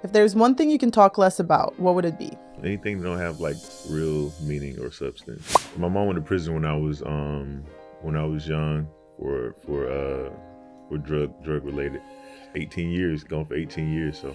If there's one thing you can talk less about, what would it be? Anything that don't have like real meaning or substance. My mom went to prison when I was young for drug related. 18 years, going for 18 years. So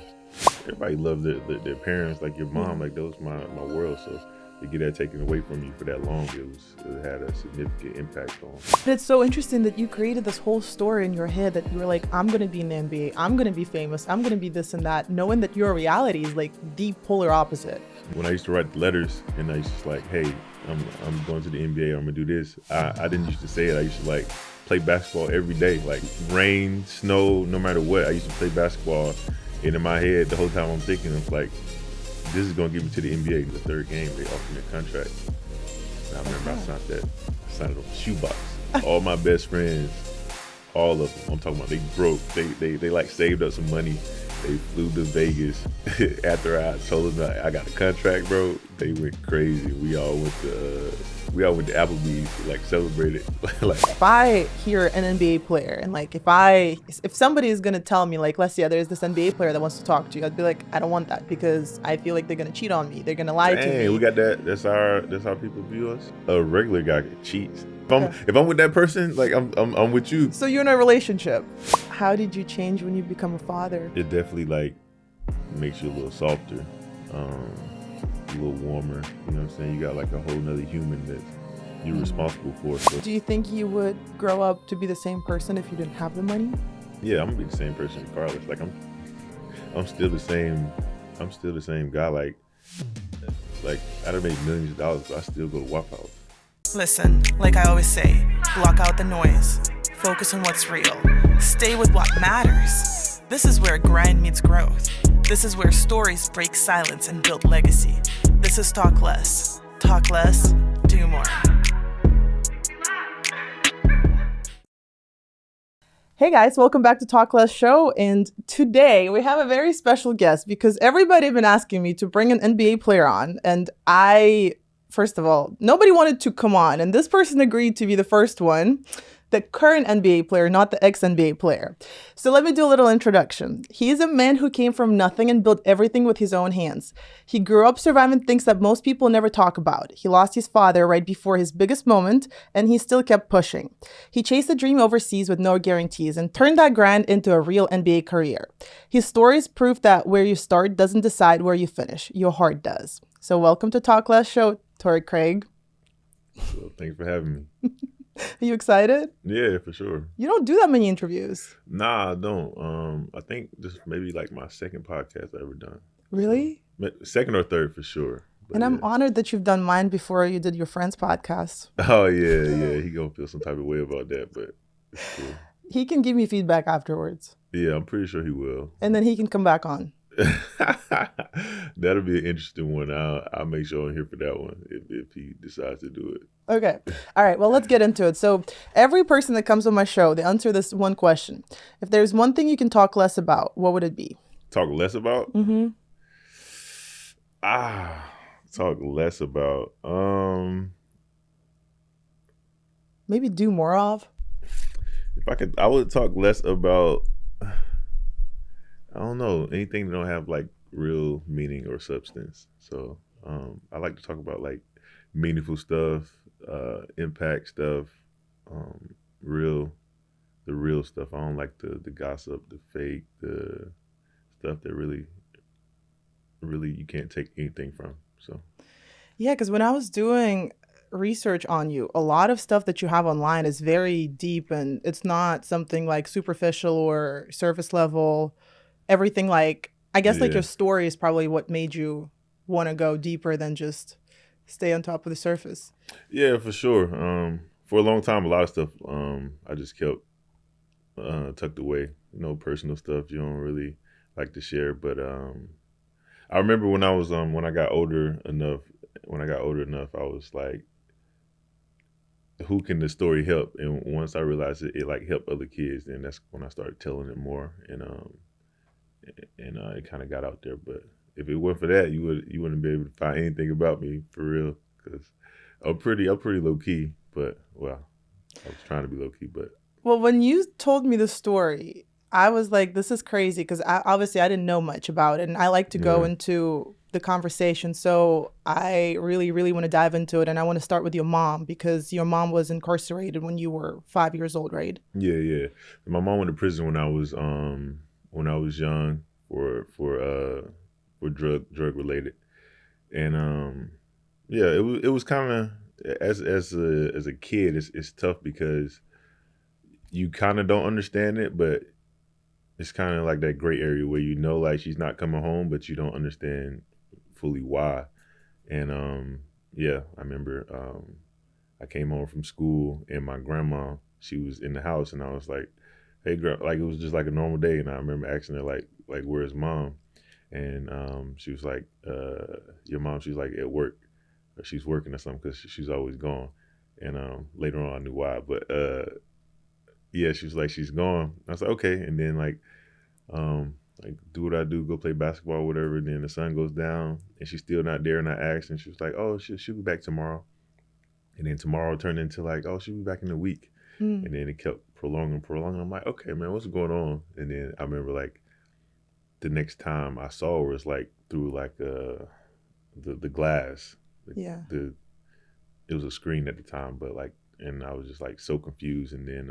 everybody loved their parents, like your mom, like that was my world. So to get that taken away from you for that long, it had a significant impact on. But it's so interesting that you created this whole story in your head that you were like, I'm gonna be in the NBA, I'm gonna be famous, I'm gonna be this and that, knowing that your reality is like the polar opposite. When I used to write letters and I used to like, hey, I'm going to the NBA, I'm gonna do this. I didn't used to say it. I used to like play basketball every day, like rain, snow, no matter what. I used to play basketball, and in my head the whole time I'm thinking of like, this is gonna get me to the NBA. The third game they offered me a contract. And I remember I signed it on a shoebox. All my best friends, all of them, I'm talking about, they broke. They like saved up some money. They flew to Vegas after I told them I got a contract, bro. They went crazy. We all went to Applebee's to like celebrate it. Like, if I hear an NBA player and like if somebody is gonna tell me like, Lesia, there's this NBA player that wants to talk to you, I'd be like, I don't want that because I feel like they're gonna cheat on me. They're gonna lie to me. We got that. That's how people view us. A regular guy cheats. If I'm with that person, like I'm with you. So you're in a relationship. How did you change when you become a father? It definitely like makes you a little softer, a little warmer. You know what I'm saying? You got like a whole nother human that you're responsible for. So. Do you think you would grow up to be the same person if you didn't have the money? Yeah, I'm gonna be the same person regardless. Like I'm still the same. I'm still the same guy. Like I done made millions of dollars, but I still go to Waffle House. Listen, like I always say, block out the noise. Focus on what's real. Stay with what matters. This is where grind meets growth. This is where stories break silence and build legacy. This is Talk Less. Talk less, do more. Hey guys, welcome back to Talk Less Show. And today we have a very special guest because everybody had been asking me to bring an NBA player on. And first of all, nobody wanted to come on. And this person agreed to be the first one. The current NBA player, not the ex-NBA player. So let me do a little introduction. He's a man who came from nothing and built everything with his own hands. He grew up surviving things that most people never talk about. He lost his father right before his biggest moment, and he still kept pushing. He chased a dream overseas with no guarantees and turned that grind into a real NBA career. His stories prove that where you start doesn't decide where you finish. Your heart does. So welcome to Talk Less Show, Torrey Craig. Well, thanks for having me. Are you excited? Yeah, for sure. You don't do that many interviews. Nah, I don't. I think this may be like my second podcast I've ever done. Really? So, second or third for sure. But and I'm honored that you've done mine before you did your friend's podcast. Oh, yeah. He gonna feel some type of way about that, but it's cool. He can give me feedback afterwards. Yeah, I'm pretty sure he will. And then he can come back on. That'll be an interesting one. I'll make sure I'm here for that one if he decides to do it. Okay. All right. Well, let's get into it. So every person that comes on my show, they answer this one question. If there's one thing you can talk less about, what would it be? Talk less about? Mm-hmm. Talk less about. Maybe do more of? If I could, I would talk less about, I don't know, anything that don't have like real meaning or substance. So I like to talk about like meaningful stuff, impact stuff, the real stuff. I don't like the gossip, the fake, the stuff that really you can't take anything from. So yeah, because when I was doing research on you, a lot of stuff that you have online is very deep and it's not something like superficial or surface level. Everything like, I guess like your story is probably what made you want to go deeper than just stay on top of the surface. Yeah, for sure. For a long time, a lot of stuff I just kept tucked away. Personal stuff you don't really like to share. But I remember when I got older enough, I was like, who can the story help? And once I realized it like helped other kids, then that's when I started telling it more, and it kind of got out there. But if it weren't for that, you wouldn't be able to find anything about me for real, because I'm pretty low key. But I was trying to be low key. But well, when you told me the story, I was like, this is crazy because obviously I didn't know much about it, and I like to go Yeah. into the conversation. So I really, really want to dive into it, and I want to start with your mom because your mom was incarcerated when you were 5 years old, right? Yeah, yeah. My mom went to prison when I was young for drug related, and yeah, it was kind of as a kid, it's tough because you kind of don't understand it, but it's kind of like that gray area where you know like she's not coming home, but you don't understand fully why. And yeah, I remember I came home from school and my grandma, she was in the house, and I was like, "Hey, girl," like it was just like a normal day, and I remember asking her like where's mom, and she was like, "Your mom," she's like at work, or she's working or something because she's always gone, and later on I knew why, but yeah, she was like she's gone. I was like okay, and then like do what I do, go play basketball or whatever. And then the sun goes down and she's still not there, and I asked, and she was like, "Oh, she'll be back tomorrow." And then tomorrow turned into like, "Oh, she'll be back in a week." Mm. And then it kept prolonging. I'm like, okay, man, what's going on? And then I remember like the next time I saw her was like through like the glass. Yeah. It was a screen at the time, but like, and I was just like so confused. And then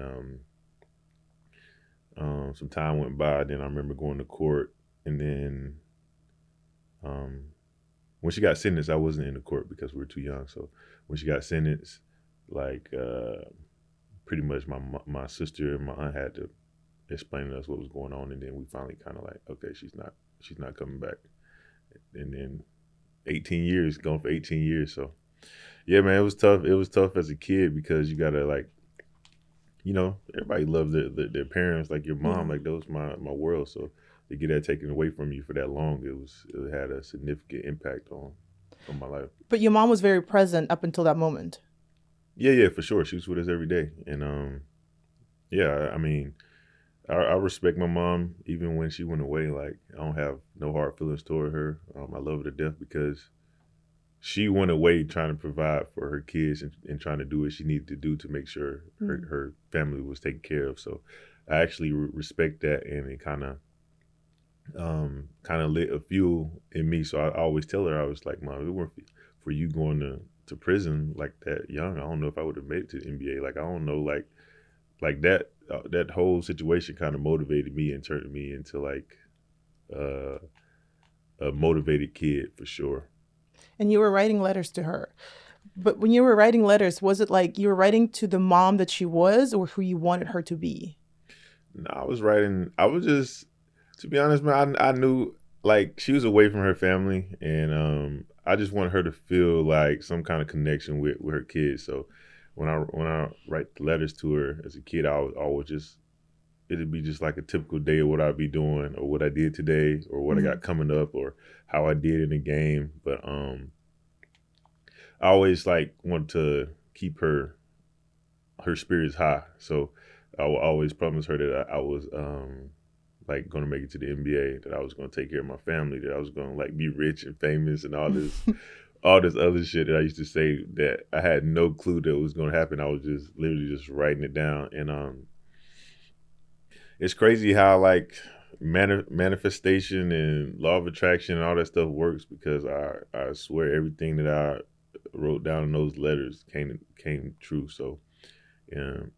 some time went by. Then I remember going to court, and then um, when she got sentenced, I wasn't in the court because we were too young. So when she got sentenced, like pretty much my sister and my aunt had to explain to us what was going on, and then we finally kind of like, okay, she's not coming back. And then 18 years, going for 18 years. So yeah, man, it was tough. It was tough as a kid because you gotta like, everybody loves their parents, like your mom, Yeah. like that was my world. So to get that taken away from you for that long, it had a significant impact on my life. But your mom was very present up until that moment. Yeah, yeah, for sure. She was with us every day, and yeah, I mean, I respect my mom even when she went away. Like I don't have no hard feelings toward her. I love her to death because she went away trying to provide for her kids, and trying to do what she needed to do to make sure her family was taken care of. So I actually respect that, and it kind of lit a fuel in me. So I always tell her, I was like, "Mom, if it weren't for you going to prison like that young, I don't know if I would have made it to the NBA. Like I don't know, like that whole situation kind of motivated me and turned me into like uh, a motivated kid for sure." And you were writing letters to her. But when you were writing letters, was it like you were writing to the mom that she was or who you wanted her to be? No, I was writing. I was just, to be honest, man. I knew like she was away from her family, and I just wanted her to feel like some kind of connection with her kids. So when I write the letters to her as a kid, I was always just, it'd be just like a typical day of what I'd be doing or what I did today or what I got coming up or how I did in the game. But I always like wanted to keep her spirits high. So I would always promise her that I was like going to make it to the NBA, that I was going to take care of my family, that I was going to like be rich and famous and all this all this other shit that I used to say that I had no clue that was going to happen. I was just literally just writing it down. And it's crazy how like manifestation and law of attraction and all that stuff works, because I swear everything that I wrote down in those letters came true. So and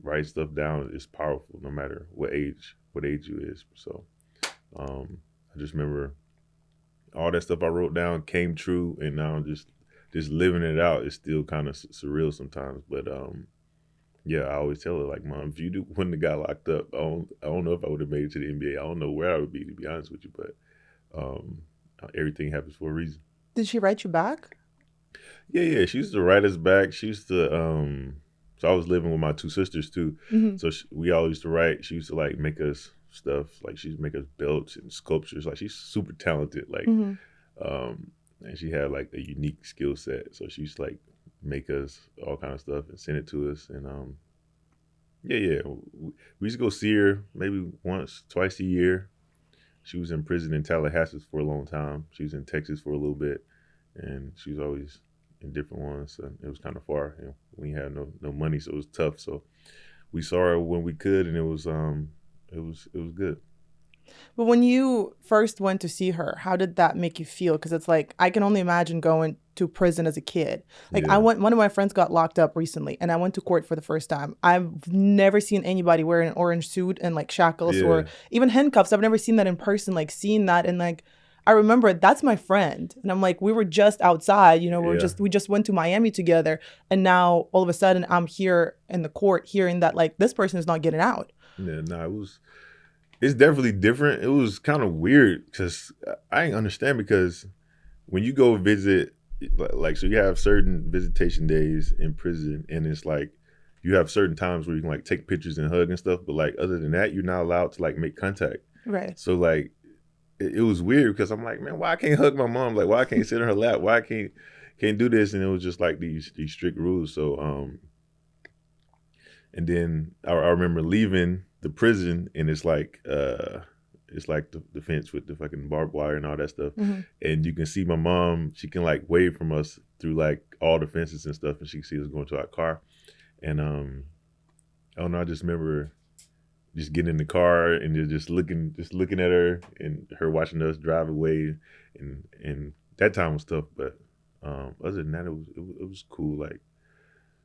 write stuff down is powerful no matter what age you is. So I just remember all that stuff I wrote down came true, and now just living it out is still kind of surreal sometimes. But yeah, I always tell her like, "Mom, if you wouldn't have got locked up, I don't know if I would have made it to the NBA. I don't know where I would be, to be honest with you. But everything happens for a reason." Did she write you back? Yeah, yeah. She used to write us back. She used to so I was living with my two sisters too. So we all used to write. She used to like make us stuff. Like she used to make us belts and sculptures. Like she's super talented. Like and she had like a unique skill set. So she used to like make us all kind of stuff and send it to us. And yeah. We used to go see her maybe once, twice a year. She was in prison in Tallahassee for a long time. She was in Texas for a little bit, and she was always in different ones. So it was kind of far. We had no money, so it was tough. So we saw her when we could, and it it was good. But when you first went to see her, how did that make you feel? Because it's like I can only imagine going to prison as a kid. Like I Yeah, went, one of my friends got locked up recently, and I went to court for the first time. I've never seen anybody wearing an orange suit and like shackles yeah, or even handcuffs. I've never seen that in person. Like seeing that and like. I remember that's my friend. And I'm like, we were just outside, you know, yeah, we just went to Miami together. And now all of a sudden I'm here in the court hearing that like this person is not getting out. yeah. Nah, it's definitely different. It was kind of weird because I didn't understand because when you go visit, like, so you have certain visitation days in prison, and it's like you have certain times where you can like take pictures and hug and stuff, but like other than that, you're not allowed to like make contact. Right. So like it was weird because I'm like, man, why I can't hug my mom? Like, why I can't sit on her lap? Why I can't do this? And it was just like these strict rules. So and then I remember leaving the prison, and it's like the fence with the fucking barbed wire and all that stuff. Mm-hmm. And you can see my mom, she can like wave from us through like all the fences and stuff, and she can see us going to our car. And I don't know, I just remember just getting in the car and just looking at her and her watching us drive away, and that time was tough, but other than that, it was cool. Like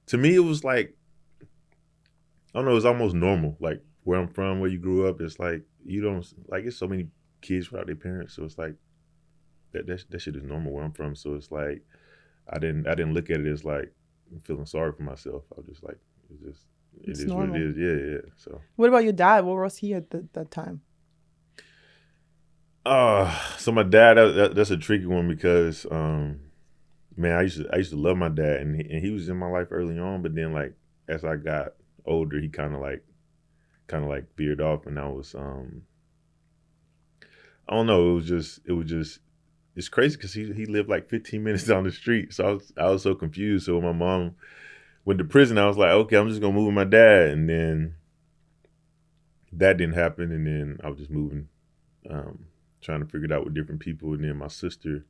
to me, it was like, I don't know, it's almost normal. Like where I'm from, where you grew up, it's like you don't like, it's so many kids without their parents, so it's like that shit is normal where I'm from. So it's like I didn't look at it as like feeling sorry for myself. I was just like, it It's is what normal. it is. Yeah, yeah. So What about your dad? Where was he at that time? so my dad, that's a tricky one because man, I used to love my dad, and he was in my life early on, but then like as I got older, he kind of like veered off, and I was I don't know, it was just it's crazy because he lived like 15 minutes down the street, so I was so confused. So when my mom went to prison, I was like, okay, I'm just gonna move with my dad, and then that didn't happen, and then I was just moving, trying to figure it out with different people, and then my sister,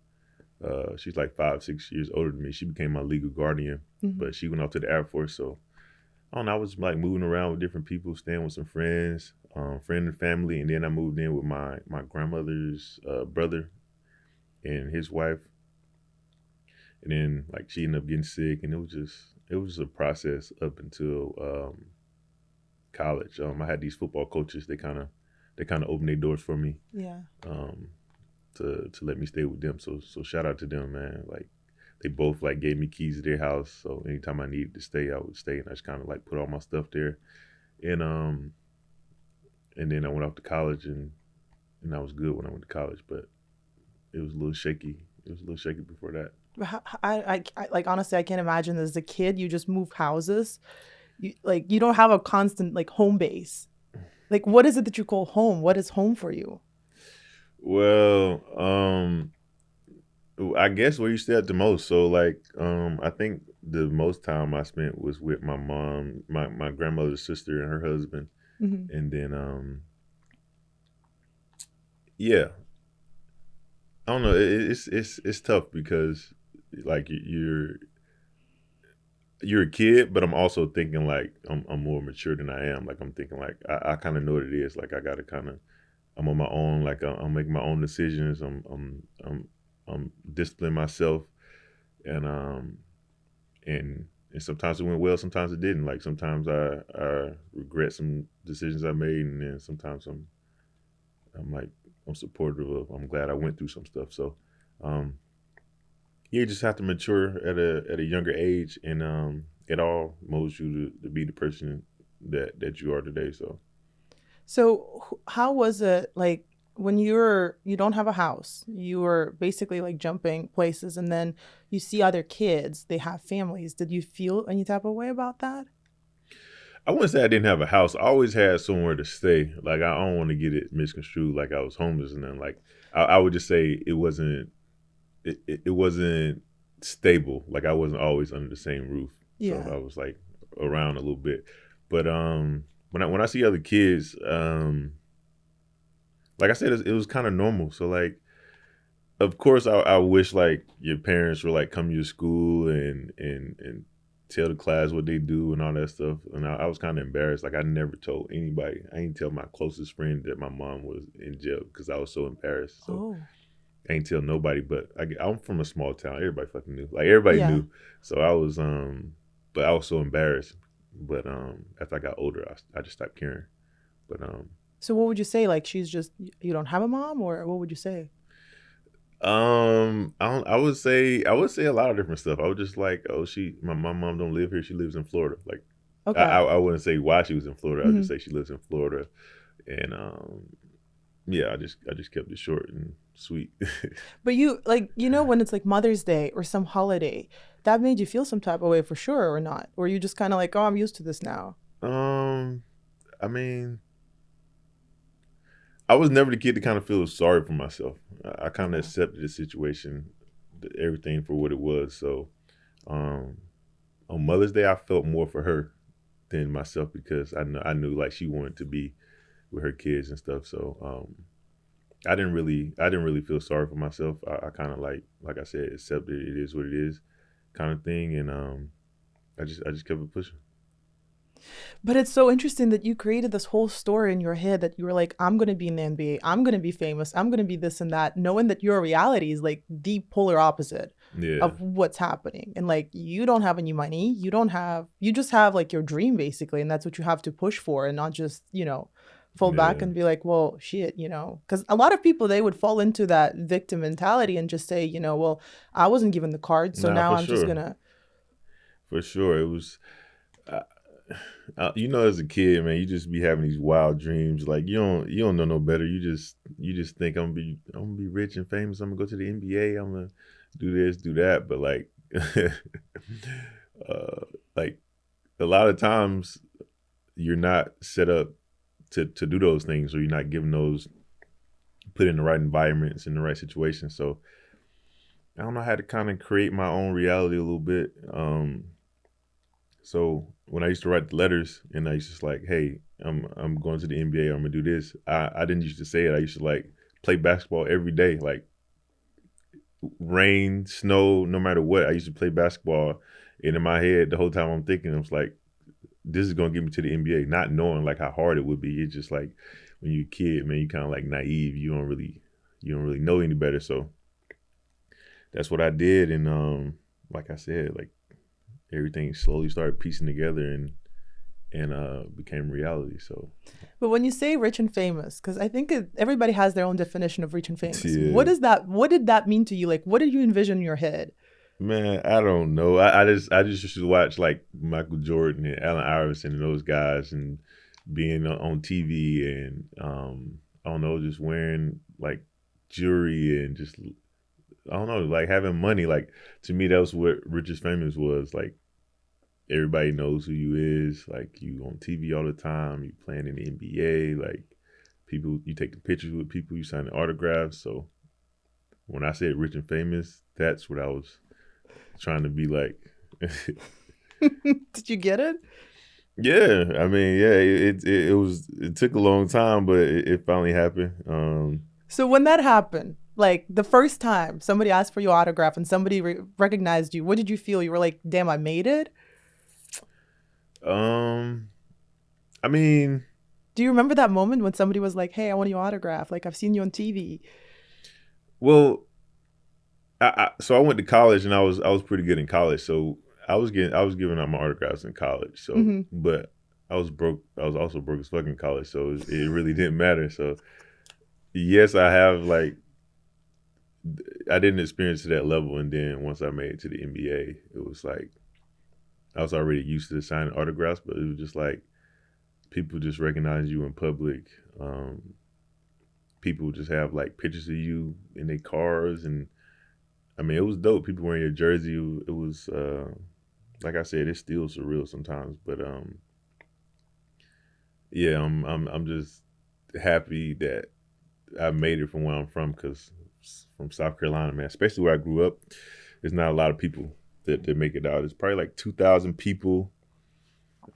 she's like 5, 6 years older than me. She became my legal guardian, Mm-hmm. but she went off to the Air Force, so I don't know. I was like moving around with different people, staying with some friends, friend and family, and then I moved in with my grandmother's brother and his wife, and then like she ended up getting sick, and it was a process up until college. I had these football coaches. They kind of opened their doors for me, Yeah. um, to let me stay with them. So shout out to them, man. Like they both like gave me keys to their house. So anytime I needed to stay, I would stay, and I just kind of like put all my stuff there. And then I went off to college, and I was good when I went to college, but it was a little shaky. It was a little shaky before that. But like honestly, I can't imagine as a kid you just move houses. You don't have a constant like home base. Like what is it that you call home? What is home for you? Well, I guess where you stay at the most. So like, I think the most time I spent was with my mom, my grandmother's sister and her husband, Hmm. and then yeah, I don't know. It's tough because like you're a kid, but I'm also thinking like I'm more mature than I am. Like I'm thinking like I kind of know what it is. Like I gotta kind of, I'm on my own. Like I'm making my own decisions. I'm disciplining myself, and and sometimes it went well, sometimes it didn't. Like sometimes I regret some decisions I made, and then sometimes I'm like I'm supportive of. I'm glad I went through some stuff. So um, you just have to mature at a younger age, and it all molds you to be the person that you are today. So So how was it like when you don't have a house, you were basically like jumping places, and then you see other kids, they have families. Did you feel any type of way about that? I wouldn't say I didn't have a house. I always had somewhere to stay. Like I don't want to get it misconstrued like I was homeless, and then like I would just say it wasn't stable. Like I wasn't always under the same roof. So Yeah. I was like around a little bit. But when I see other kids, like I said, it was kind of normal. So like, of course, I wish like your parents were like come to your school and tell the class what they do and all that stuff. And I was kind of embarrassed. Like I never told anybody. I didn't tell my closest friend that my mom was in jail because I was so embarrassed. So Oh. I ain't tell nobody. But I'm from a small town. Everybody fucking knew. Like everybody Yeah. knew. So I was but I was so embarrassed. But after I got older, I just stopped caring. But So what would you say? Like she's just, you don't have a mom, or what would you say? I would say a lot of different stuff. I was just like, oh, my mom don't live here. She lives in Florida. Like Okay. I wouldn't say why she was in Florida. I would just Mhm. say she lives in Florida. And yeah, I just kept it short and sweet. But you, like, when it's like Mother's Day or some holiday, that made you feel some type of way for sure, or not? Or you just kind of like, oh, I'm used to this now. I mean, I was never the kid to kind of feel sorry for myself. I kind of accepted the situation, everything for what it was. So on Mother's Day, I felt more for her than myself because I knew like she wanted to be with her kids and stuff. So I didn't really feel sorry for myself. I kind of like I said, accepted it is what it is, kind of thing, and I just kept it pushing. But it's so interesting that you created this whole story in your head that you were like, I'm going to be in the NBA. I'm going to be famous. I'm going to be this and that, knowing that your reality is like the polar opposite Yeah, of what's happening. And like, you don't have any money. You just have like your dream basically. And that's what you have to push for, and not just, fall back yeah, and be like, well, shit, because a lot of people, they would fall into that victim mentality and just say, well, I wasn't given the card. So nah, now for I'm just sure, going to. for sure. It was, uh, as a kid, man, you just be having these wild dreams. Like you don't know no better. You just think I'm gonna be rich and famous. I'm gonna go to the NBA. I'm gonna do this, do that. But like, like a lot of times you're not set up to do those things, or you're not given those put in the right environments in the right situations. So I don't know how to kind of create my own reality a little bit. So when I used to write the letters and I used to just like, hey, I'm going to the NBA, I'm gonna do this. I didn't used to say it. I used to like play basketball every day, like rain, snow, no matter what. I used to play basketball, and in my head the whole time I'm thinking, I was like, this is gonna get me to the NBA, not knowing like how hard it would be. It's just like when you're a kid, man, you kind of like naive. You don't really know any better. So that's what I did, and like I said, like everything slowly started piecing together and became reality. So But when you say rich and famous, because I think everybody has their own definition of rich and famous. yeah, What is that? What did that mean to you? Like, what did you envision in your head? man, I don't know. I just used to watch like Michael Jordan and Allen Iverson and those guys, and being on TV, and I don't know, just wearing like jewelry and just I don't know, like having money. Like to me, that was what richest famous was. Like everybody knows who you is. Like you on TV all the time. You playing in the NBA. Like people, you taking pictures with people. You signing autographs. So when I said rich and famous, that's what I was trying to be like. Did you get it? Yeah, I mean, yeah, it took a long time, but it finally happened. So when that happened, like the first time somebody asked for your autograph and somebody recognized you, what did you feel? You were like, damn, I made it? Um, I mean, Do you remember that moment when somebody was like, hey, I want your autograph? Like, I've seen you on TV. well, so I went to college and I was pretty good in college. So I was giving out my autographs in college. So, Hmm. but I was broke. I was also broke as fuck in college. So it really didn't matter. So yes, I have like I didn't experience to that level. And then once I made it to the NBA, it was like I was already used to signing autographs, but it was just like people just recognize you in public. People just have like pictures of you in their cars, and I mean, it was dope. People wearing your jersey. It was like I said, it's still surreal sometimes. But yeah, I'm just happy that I made it from where I'm from, because from South Carolina, man, especially where I grew up, there's not a lot of people that make it out. It's probably like 2,000 people.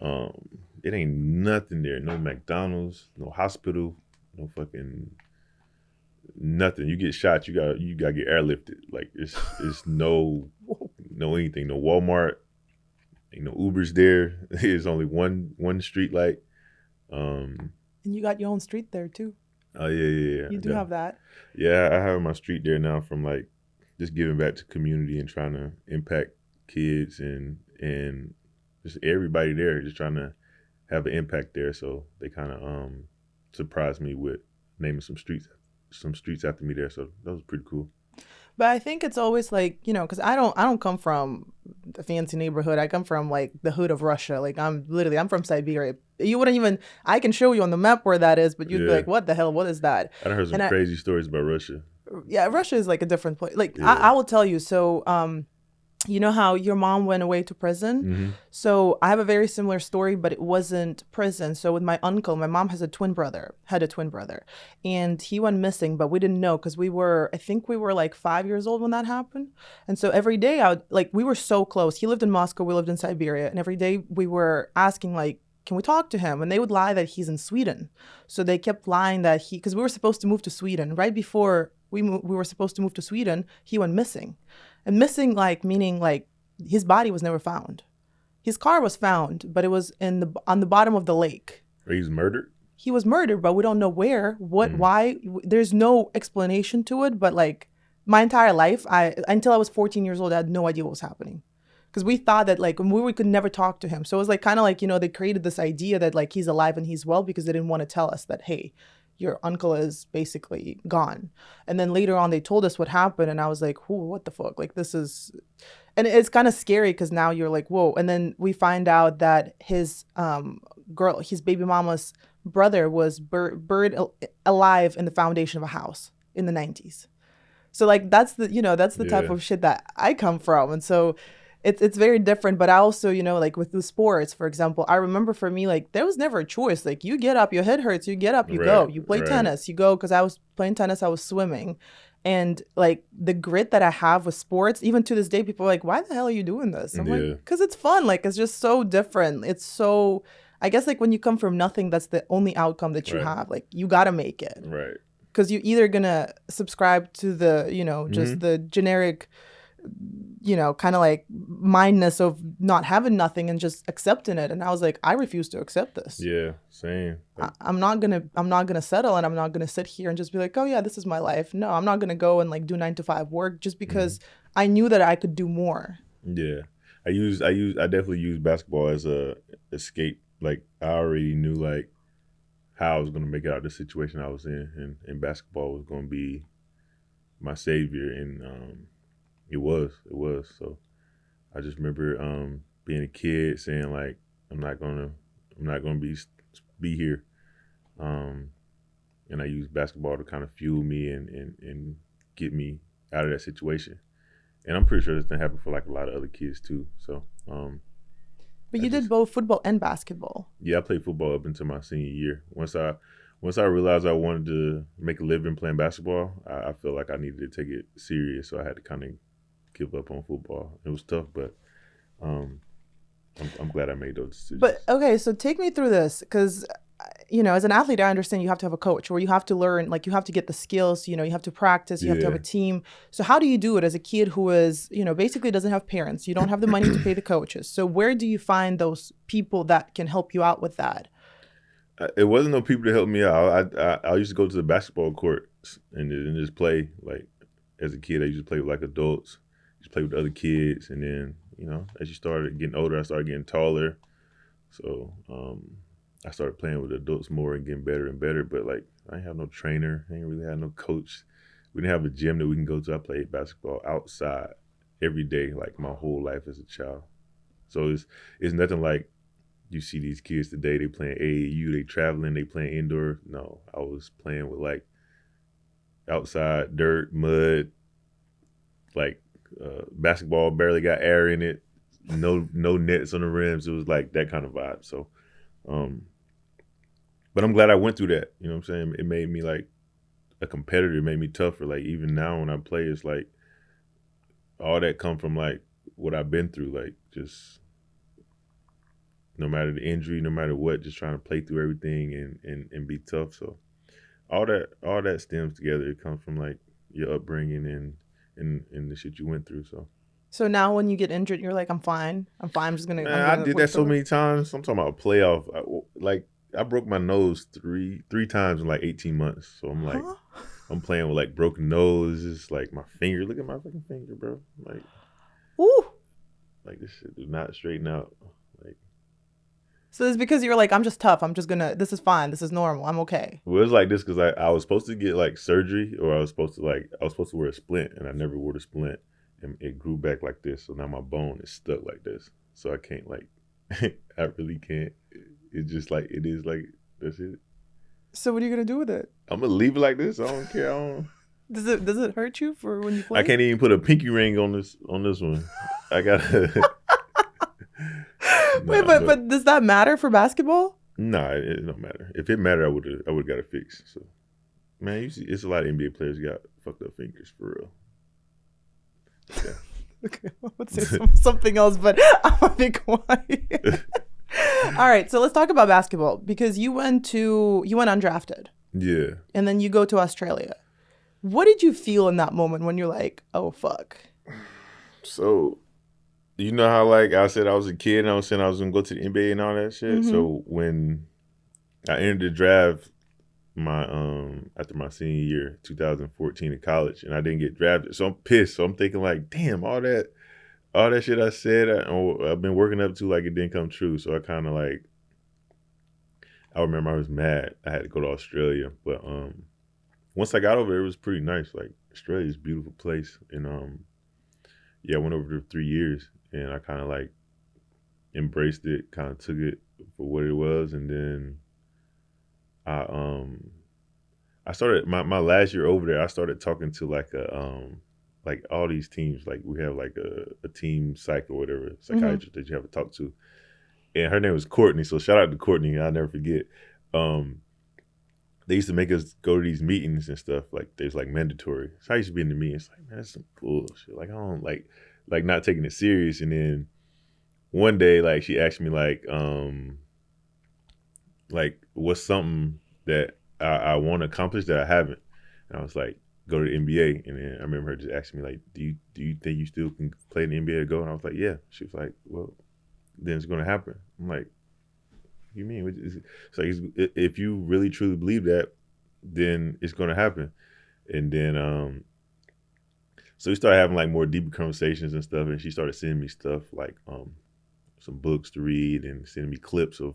It ain't nothing there. No McDonald's, no hospital, no fucking nothing. You get shot, you gotta get airlifted. Like it's no anything, no Walmart. Uber's there. There's only one street light. And you got your own street there too. Oh yeah. You do have that. Yeah, I have my street there now from like just giving back to community and trying to impact kids and just everybody there, just trying to have an impact there. So they kind of surprised me with naming some streets after me there. So that was pretty cool. But I think it's always like, because I don't come from a fancy neighborhood. I come from like the hood of Russia. Like I'm from Siberia. You wouldn't even, I can show you on the map where that is, but you'd be like, what the hell? What is that? I heard some crazy stories about Russia. Yeah, Russia is like a different place. Like I will tell you. So, you know how your mom went away to prison? Mm-hmm. So I have a very similar story, but it wasn't prison. So with my uncle, my mom had a twin brother, and he went missing, but we didn't know because I think we were like 5 years old when that happened. And so every day we were so close. He lived in Moscow, we lived in Siberia. And every day we were asking like, can we talk to him? And they would lie that he's in Sweden. So they kept lying that because we were supposed to move to Sweden. Right before we were supposed to move to Sweden, he went missing. And missing, like, meaning, like, his body was never found. His car was found, but it was on the bottom of the lake. He was murdered? He was murdered, but we don't know where, why. There's no explanation to it, but, like, my entire life, until I was 14 years old, I had no idea what was happening. Because we thought that, like, we could never talk to him. So it was, like, kind of like, they created this idea that, like, he's alive and he's well because they didn't want to tell us that, hey, your uncle is basically gone. And then later on, they told us what happened. And I was like, whoa, what the fuck? Like, this is... And it's kind of scary because now you're like, whoa. And then we find out that his baby mama's brother was buried alive in the foundation of a house in the 90s. So, like, that's the type of shit that I come from. And so... It's very different, but I also, like with the sports, for example, I remember for me, like there was never a choice. Like you get up, your head hurts, you get up, you go. You play tennis, you go. Because I was playing tennis, I was swimming. And like the grit that I have with sports, even to this day, people are like, why the hell are you doing this? I'm like, because it's fun. Like it's just so different. It's so, I guess like when you come from nothing, that's the only outcome that you have. Like you got to make it. Right. Because you're either going to subscribe to the, just the generic, kind of like mindness of not having nothing and just accepting it. And I was like, I refuse to accept this. Yeah, same. I'm not gonna settle, and I'm not gonna sit here and just be like, oh yeah, this is my life. No, I'm not gonna go and like do 9 to 5 work just because I knew that I could do more. Yeah, I definitely use basketball as a escape. Like I already knew like how I was gonna make it out of the situation I was in, and basketball was gonna be my savior. And It was. So I just remember being a kid saying like, I'm not gonna be here. And I used basketball to kind of fuel me and get me out of that situation. And I'm pretty sure this didn't happen for like a lot of other kids too. So but you did both football and basketball. Yeah, I played football up until my senior year. Once I realized I wanted to make a living playing basketball, I felt like I needed to take it serious. So I had to kind of give up on football. It was tough, but I'm glad I made those decisions. But okay, so take me through this because, as an athlete, I understand you have to have a coach or you have to learn, like you have to get the skills, you have to practice, you have to have a team. So how do you do it as a kid who is, basically doesn't have parents? You don't have the money to pay the coaches. So where do you find those people that can help you out with that? It wasn't no people to help me out. I used to go to the basketball court and just play. Like as a kid, I used to play with like adults. Just play with other kids, and then as you started getting older, I started getting taller, so I started playing with adults more and getting better and better. But like I didn't have no trainer, I didn't really have no coach. We didn't have a gym that we can go to. I played basketball outside every day, like my whole life as a child. So it's nothing like you see these kids today. They playing AAU, they traveling, they playing indoor. No, I was playing with like outside dirt, mud, like. Basketball barely got air in it, no nets on the rims. It was like that kind of vibe. So, but I'm glad I went through that. You know what I'm saying? It made me like a competitor. It made me tougher. Like even now when I play, it's like all that come from like what I've been through. Like just no matter the injury, no matter what, just trying to play through everything and be tough. So all that stems together. It comes from like your upbringing and the shit you went through. So So now when you get injured, you're like, I'm fine. I'm fine. I'm Man, I'm I gonna did work that so through it. many times. I'm talking about playoff. I broke my nose three times in like 18 months. So I'm like, Huh? I'm playing with like broken noses, like my finger. Look at my fucking finger, bro. Ooh. Like this shit do not straighten out. Like, So it's because you're like, I'm just tough. This is fine. This is normal. I'm okay. well, it's like this because I was supposed to get like surgery, or I was supposed to wear a splint, and I never wore the splint, and it grew back like this. So now my bone is stuck like this. So I can't like, I really can't. It's just like it is like that's it. So what are you gonna do with it? I'm gonna leave it like this. I don't care. Does it hurt you for when you play? I can't even put a pinky ring on this one. I gotta. Wait, Nah, but does that matter for basketball? nah, it don't matter. If it mattered, I would got it fixed. So, man, you see, it's a lot of NBA players got fucked up fingers for real. Yeah. Okay, let's say something else, but I'm gonna be quiet. All right, so let's talk about basketball because you went undrafted Yeah. and then you go to Australia. What did you feel in that moment when you're like, oh fuck? So, you know how like I said I was a kid and I was saying I was gonna go to the NBA and all that shit. Mhm. So when I entered the draft my after my senior year, 2014 in college, and I didn't get drafted, so I'm pissed. So I'm thinking like, damn, all that shit I said I've been working up to, like it didn't come true. So I kind of like, I remember I was mad. I had to go to Australia, but once I got over there, it was pretty nice. Like Australia's a beautiful place, and yeah, I went over there for 3 years, and I kind of like embraced it, kind of took it for what it was, and then I started my last year over there. I started talking to like all these teams. Like we have like a team psych or whatever psychiatrist that you have to talk to, and her name was Courtney. So shout out to Courtney. I'll never forget. They used to make us go to these meetings and stuff. Like there's like mandatory. So I used to be in the meeting. It's like, man, that's some bullshit. Like I don't like not taking it serious. And then one day, like she asked me like what's something that I want to accomplish that I haven't. And I was like, go to the NBA. And then I remember her just asking me like, do you think you still can play in the NBA or go? And I was like, yeah. She was like, well, then it's going to happen. I'm like, what do you mean? It's like, if you really truly believe that, then it's going to happen. And then, so we started having like more deeper conversations and stuff. And she started sending me stuff like some books to read and sending me clips of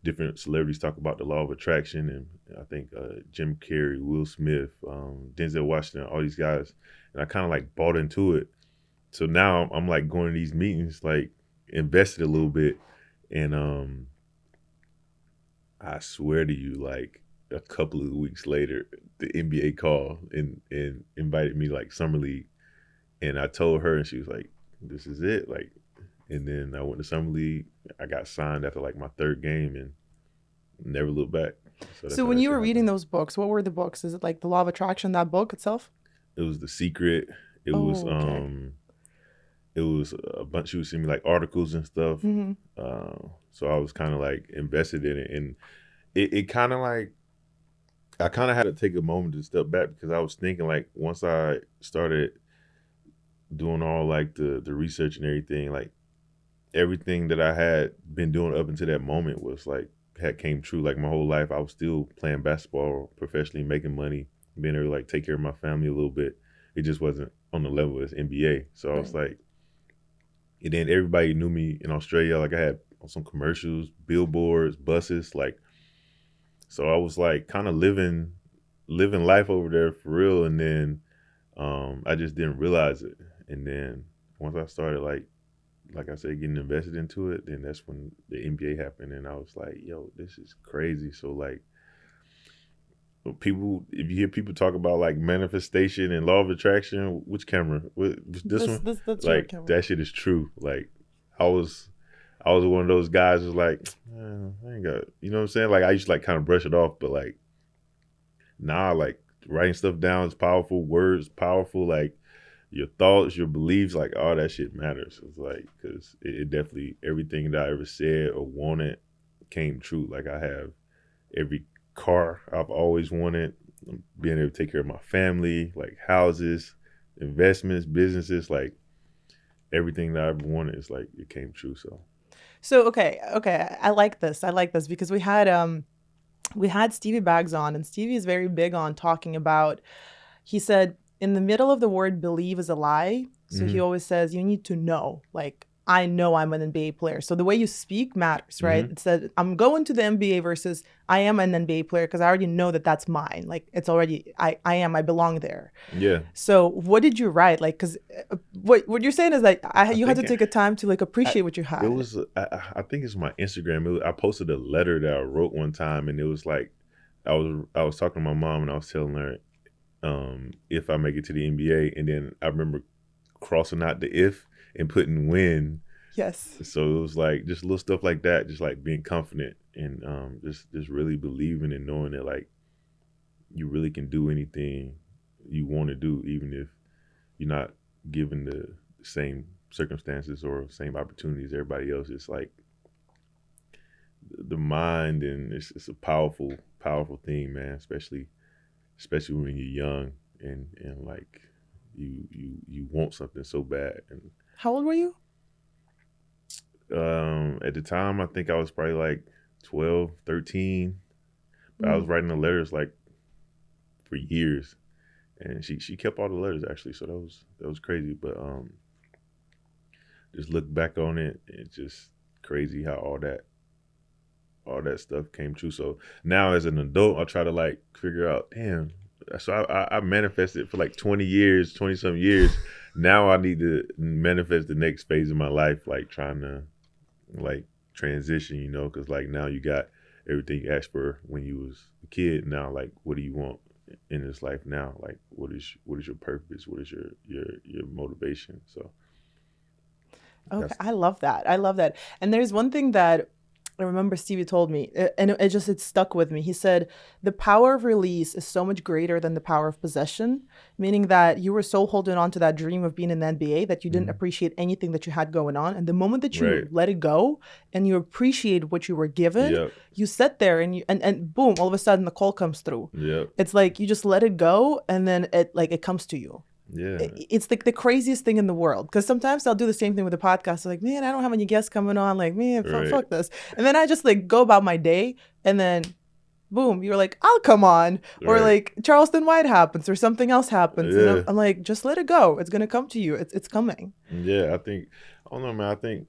different celebrities talk about the law of attraction. And I think Jim Carrey, Will Smith, Denzel Washington, all these guys. And I kind of like bought into it. So now I'm like going to these meetings, like invested a little bit. And I swear to you, like a couple of weeks later, the NBA called and invited me like summer league. And I told her, and she was like, this is it. Like, and then I went to summer league. I got signed after like my third game and never looked back. So when you were reading those books, what were the books? Is it like the Law of Attraction, that book itself? It was The Secret. It was okay. it was a bunch. She was sending me like articles and stuff. Mm-hmm. So I was kind of like invested in it, and it kind of like I kind of had to take a moment to step back because I was thinking like once I started doing all like the research and everything, like everything that I had been doing up until that moment was like had came true. Like my whole life, I was still playing basketball professionally, making money, being able to like take care of my family a little bit. It just wasn't on the level as NBA. So I was like, and then everybody knew me in Australia. Like I had some commercials, billboards, buses, like. So I was like kind of living life over there for real, and then I just didn't realize it. And then once I started like I said, getting invested into it, then that's when the NBA happened, and I was like, yo, this is crazy. So like people, if you hear people talk about like manifestation and law of attraction, which camera? This one? That's like camera. that shit is true. Like I was one of those guys who's like, I ain't got, you know what I'm saying? Like I used to like kind of brush it off, but like now like writing stuff down is powerful, words powerful, like your thoughts, your beliefs, like all that shit matters. It's like, cause it definitely, everything that I ever said or wanted came true. Like I have every car I've always wanted, being able to take care of my family, like houses, investments, businesses, like everything that I ever wanted is like it came true. So okay, I like this. I like this because we had Stevie Baggs on, and Stevie is very big on talking about. He said in the middle of the word believe is a lie. So he Mm-hmm. always says you need to know. Like I know I'm an NBA player. So the way you speak matters, right? Mm-hmm. It said I'm going to the NBA versus I am an NBA player because I already know that that's mine. Like it's already I belong there. Yeah, So what did you write? Like, because what you're saying is that I you had to think take a time to like I, appreciate what you it had. was. I think it's my Instagram. I posted a letter that I wrote one time, and it was like I was talking to my mom, and I was telling her if I make it to the NBA, and then I remember crossing out the if and putting when. Yes. So it was like just little stuff like that, just like being confident and just really believing and knowing that like you really can do anything you want to do, even if you're not given the same circumstances or same opportunities everybody else. It's like the mind, and it's a powerful thing, man. Especially when you're young and like you want something so bad. And How old were you? at the time, I think I was probably like 12, 13. But I was writing the letters like for years, and she kept all the letters actually. So that was crazy. But just look back on it, it's just crazy how all that stuff came true. So now as an adult, I try to like figure out, damn. So I manifested for like 20 years, 20 some years. Now I need to manifest the next phase of my life, like trying to like transition, because like now you got everything you asked for when you was a kid. Now like what do you want in this life now? Like what is your purpose? What is your motivation? So Okay, that's I love that. I love that. And there's one thing that I remember Stevie told me, and it stuck with me. He said the power of release is so much greater than the power of possession, meaning that you were so holding on to that dream of being in the NBA that you didn't Mhm. appreciate anything that you had going on. And the moment that you Right. let it go and you appreciate what you were given, Yep. you sit there and boom, all of a sudden the call comes through. Yep. It's like you just let it go and then it comes to you. Yeah. It's like the craziest thing in the world because sometimes I'll do the same thing with the podcast. Like, man, I don't have any guests coming on. Like, man, Right. fuck this. And then I just like go about my day, and then boom, you're like, I'll come on, or Right. like Charleston White happens, or something else happens, and Yeah. I'm like, just let it go. It's gonna come to you. It's coming. Yeah. I don't know, man. I think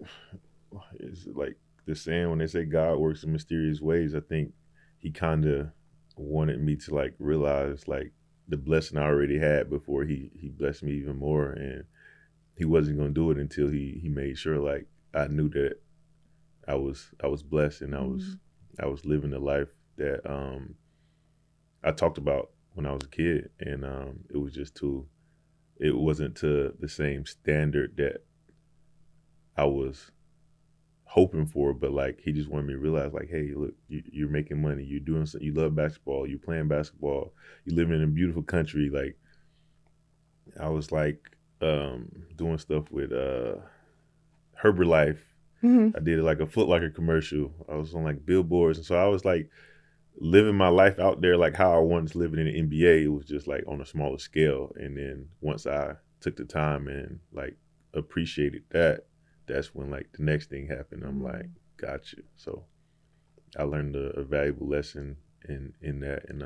it's like the saying when they say God works in mysterious ways. I think he kind of wanted me to like realize like the blessing I already had before he blessed me even more, and he wasn't gonna do it until he made sure like I knew that I was blessed, and I was living the life that I talked about when I was a kid, and it wasn't to the same standard that I was hoping for, but like he just wanted me to realize like, hey, look, you're making money, you're doing something, you love basketball, you're playing basketball, you live in a beautiful country. Like I was like doing stuff with Herbalife. Mm-hmm. I did like a Foot Locker commercial. I was on like billboards, and so I was like living my life out there like how I wanted to live it in the NBA. It was just like on a smaller scale. And then once I took the time and like appreciated that, that's when like the next thing happened. I'm like, gotcha. So I learned a valuable lesson in that, and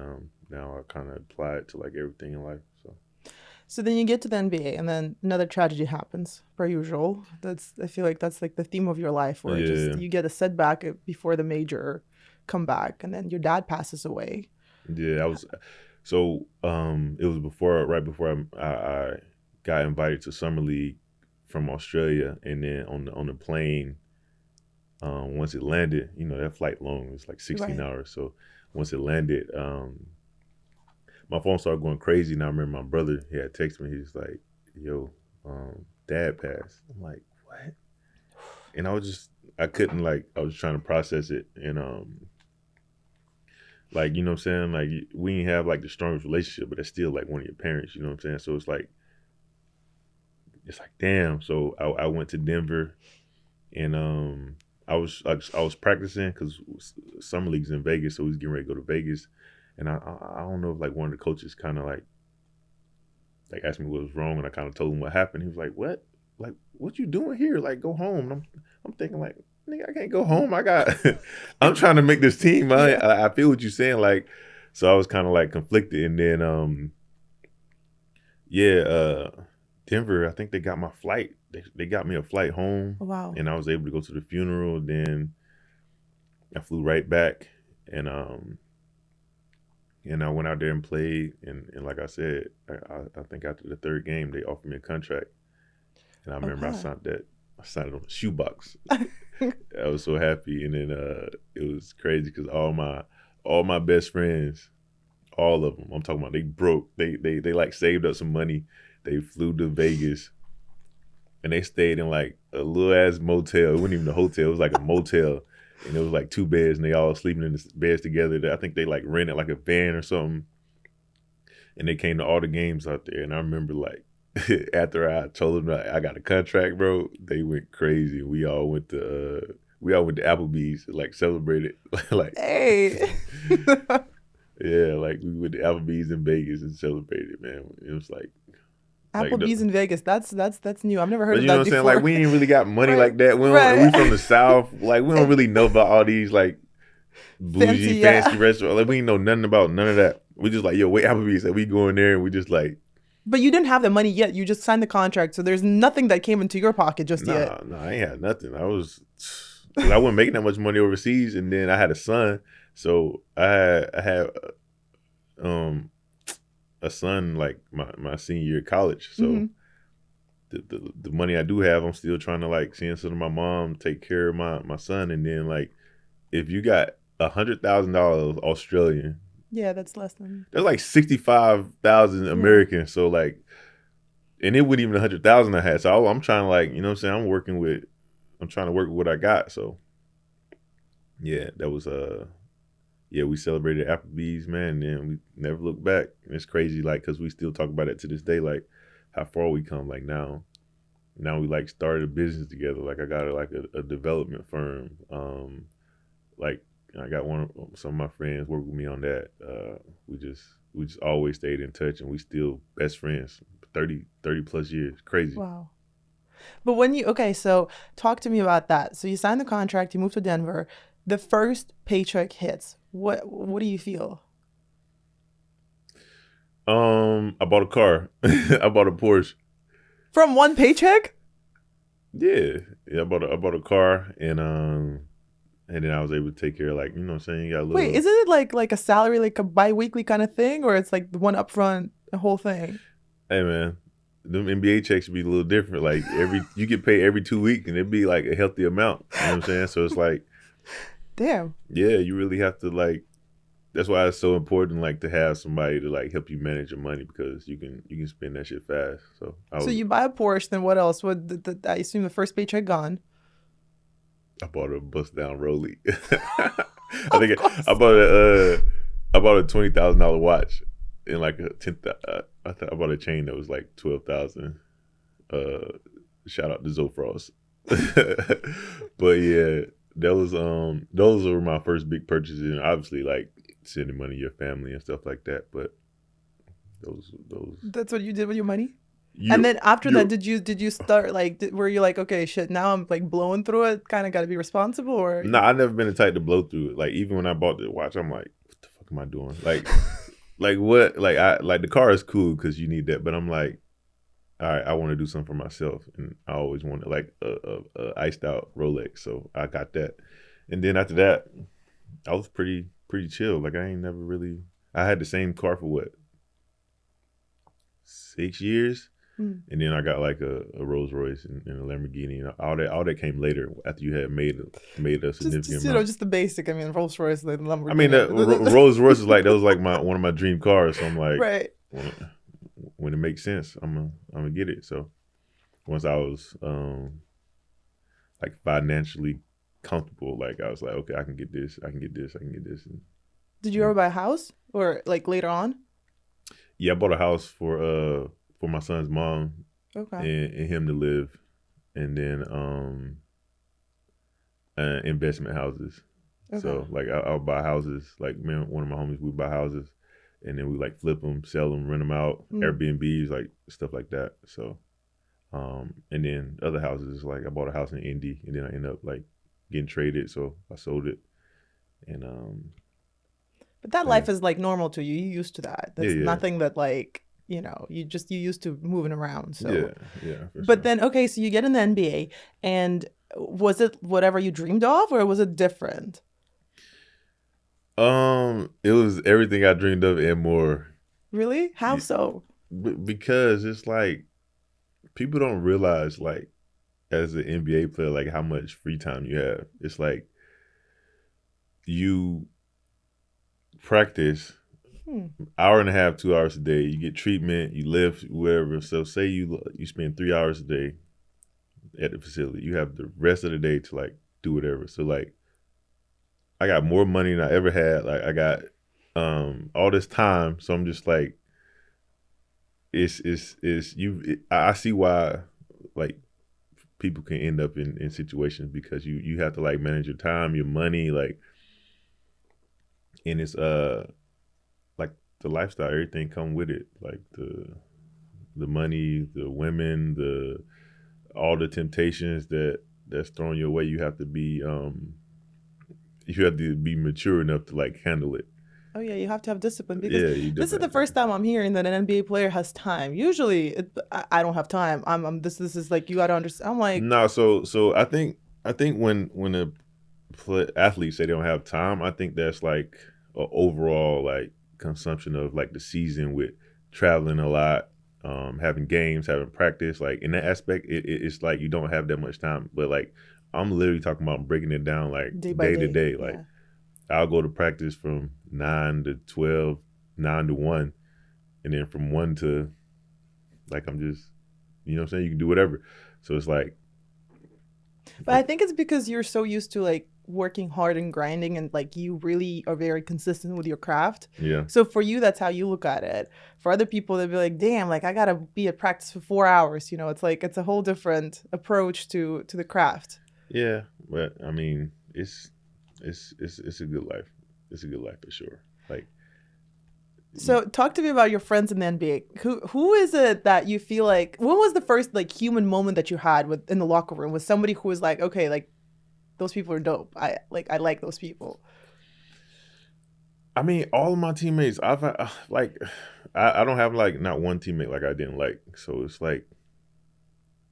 now I kind of apply it to like everything in life. So then you get to the NBA, and then another tragedy happens, per usual. I feel like that's like the theme of your life, where Yeah. you get a setback before the major comeback, and then your dad passes away. Yeah, I was. So it was right before I got invited to summer league from Australia, and then on the plane, once it landed, that flight long was like 16 Right. hours. So once it landed, my phone started going crazy, and I remember my brother, he had texted me. He's like, "Yo, dad passed." I'm like, "What?" And I couldn't like, I was trying to process it, and like, you know what I'm saying? Like, we didn't have like the strongest relationship, but it's still like one of your parents, you know what I'm saying? So it's like, damn. So I went to Denver, and I was practicing because summer league's in Vegas, so we was getting ready to go to Vegas, and I don't know if like one of the coaches kind of like asked me what was wrong, and I kind of told him what happened. He was like, "What?" what you doing here? Like, go home. And I'm thinking like, nigga, I can't go home. I'm trying to make this team. I feel what you're saying. Like, so I was kind of like conflicted. And then, Denver, I think they got my flight. They got me a flight home. Wow. And I was able to go to the funeral. Then I flew right back. And I went out there and played. And like I said, I think after the third game, they offered me a contract. And I remember I signed it on a shoebox. I was so happy. And then it was crazy because all my best friends, all of them, I'm talking about, they broke. They like saved up some money. They flew to Vegas and they stayed in like a little ass motel. It wasn't even a hotel. It was like a motel. And it was like 2 beds and they all sleeping in the beds together. I think they like rented like a van or something. And they came to all the games out there. And I remember like, after I told them I got a contract, bro, they went crazy. We all went to Applebee's, like celebrated. Like, hey. Yeah, like we went to Applebee's in Vegas and celebrated, man. It was like Applebee's in Vegas. That's new. I've never heard of that before. You know what I'm saying? Like we ain't really got money like that. We from the South. Like we don't really know about all these like bougie, fancy restaurants. Like we ain't know nothing about none of that. We just like, yo, wait, Applebee's. Like we go in there and we just like. But you didn't have the money yet. You just signed the contract, so there's nothing that came into your pocket just yet. No, I ain't had nothing. I wasn't making that much money overseas, and then I had a son, so I had a son like my senior year of college. So the money I do have, I'm still trying to like send some to my mom, take care of my son, and then like if you got $100,000 Australian. Yeah, that's less than. That's like 65,000 American. So like, and it wasn't even 100,000 I had. So I'm trying to like, you know what I'm saying? I'm trying to work with what I got. So yeah, that was we celebrated Applebee's, man, and then we never looked back. And it's crazy, like, because we still talk about it to this day, like how far we come. Like now we like started a business together. Like I got a development firm. Like. I got some of my friends work with me on that. We just always stayed in touch, and we still best friends 30 plus years. Crazy. Wow. But so talk to me about that. So you signed the contract, you moved to Denver. The first paycheck hits. What do you feel? I bought a car. I bought a Porsche. From one paycheck? Yeah. I bought a car, and then I was able to take care of, like, you know what I'm saying? You got a little... Wait, isn't it like a salary, like a bi-weekly kind of thing? Or it's like the one upfront, the whole thing? Hey, man, them NBA checks would be a little different. Like, you get paid every 2 weeks, and it'd be like a healthy amount. You know what I'm saying? So it's like... Damn. Yeah, you really have to, like... That's why it's so important, like, to have somebody to, like, help you manage your money, because you can spend that shit fast. So you buy a Porsche, then what else? I assume the first paycheck gone. I bought a bust down Rollie. I bought a $20,000 watch and like a I bought a chain that was like $12,000. Shout out to Zofrost. But yeah, those were my first big purchases, and obviously like sending money to your family and stuff like that. But those. That's what you did with your money. And then after that, did you start like, were you like, okay, shit, now I'm like blowing through it, kind of got to be responsible? Or no, I've never been the type to blow through it. Like even when I bought the watch, I'm like, what the fuck am I doing? Like, like what? Like I like the car is cool because you need that, but I'm like, all right, I want to do something for myself, and I always wanted like a iced out Rolex, so I got that. And then after that, I was pretty chill. Like I ain't never really. I had the same car for what, 6 years. And then I got like a Rolls Royce and a Lamborghini, and all that came later after you had made a significant amount. Just the basic. I mean, Rolls Royce, like Lamborghini. I mean, Rolls Royce is like that was like one of my dream cars. So I'm like, right. When it makes sense, I'm gonna get it. So once I was like financially comfortable, like I was like, okay, I can get this. And, did you ever buy a house or like later on? Yeah, I bought a house for my son's mom, okay, and him to live, and then investment houses. Okay. So like I'll buy houses. Like one of my homies, we buy houses, and then we like flip them, sell them, rent them out, Airbnbs, like stuff like that. So And then other houses, like I bought a house in Indy, and then I ended up like getting traded, so I sold it. And But that yeah, life is like normal to you. You used to that. yeah, That's yeah, nothing that like, you used to moving around. So, yeah, yeah, for but sure. then, okay, so you get in the NBA, and was it whatever you dreamed of, or was it different? It was everything I dreamed of and more. Really? How so? Because it's like people don't realize, like, as an NBA player, like how much free time you have. It's like you practice Hmm. hour and a half, 2 hours a day. You get treatment, you lift, whatever. So say you spend 3 hours a day at the facility. You have the rest of the day to like do whatever. So like I got more money than I ever had. Like I got all this time. So I'm just like I see why like people can end up in situations because you have to like manage your time, your money, like, and it's like the lifestyle, everything come with it, like the money, the women, the all the temptations that's thrown your way. You have to be mature enough to like handle it. Oh yeah, you have to have discipline because Yeah, you this is definitely the have to. first time I'm hearing that an NBA player has time. Usually, I don't have time. This is like you got to understand. I'm like, No, so I think when the athletes say they don't have time, I think that's like a overall like consumption of like the season with traveling a lot, having games, having practice. Like in that aspect, it's like you don't have that much time. But like I'm literally talking about breaking it down like day by day to day. day. Like Yeah. I'll go to practice from 9 to 12, 9 to 1, and then from 1 to like I'm just you know what I'm saying. You can do whatever. So it's But I think it's because you're so used to like working hard and grinding and like you really are very consistent with your craft. yeah. So for you, that's how you look at it. For other people, they'd be like, damn, like I gotta be at practice for 4 hours. It's like it's a whole different approach to the craft. Yeah, but I mean, it's a good life. It's a good life for sure. Like, So talk to me about your friends in the NBA. Who is it that you feel like when was the first like human moment that you had with in the locker room with somebody who was like, okay, like those people are dope. I like those people. I mean, all of my teammates, like, I don't have like not one teammate like I didn't like. So it's like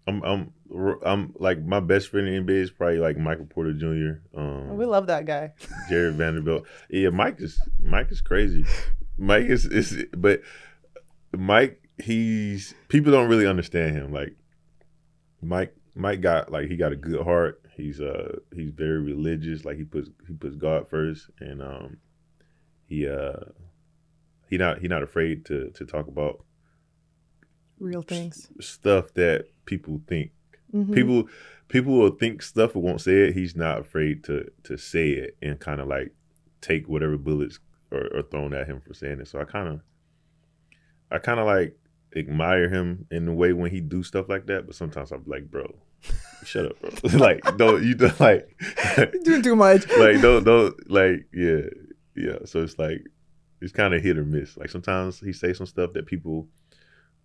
I'm like my best friend in the NBA is probably like Michael Porter Jr. Oh, we love that guy. Jared Vanderbilt. Yeah, Mike is crazy. Mike but Mike, he's people don't really understand him. Like Mike got like he got a good heart. He's very religious. Like he puts God first, and he not afraid to talk about Real things. stuff that people think. Hmm. People will think stuff but won't say it. He's not afraid to say it and kind of like take whatever bullets are thrown at him for saying it. So I kind of like admire him in the way when he do stuff like that. But sometimes I'm like, bro, shut up, bro. Like don't like Doing too much. like don't like yeah. So it's like it's kind of hit or miss. Like sometimes he say some stuff that people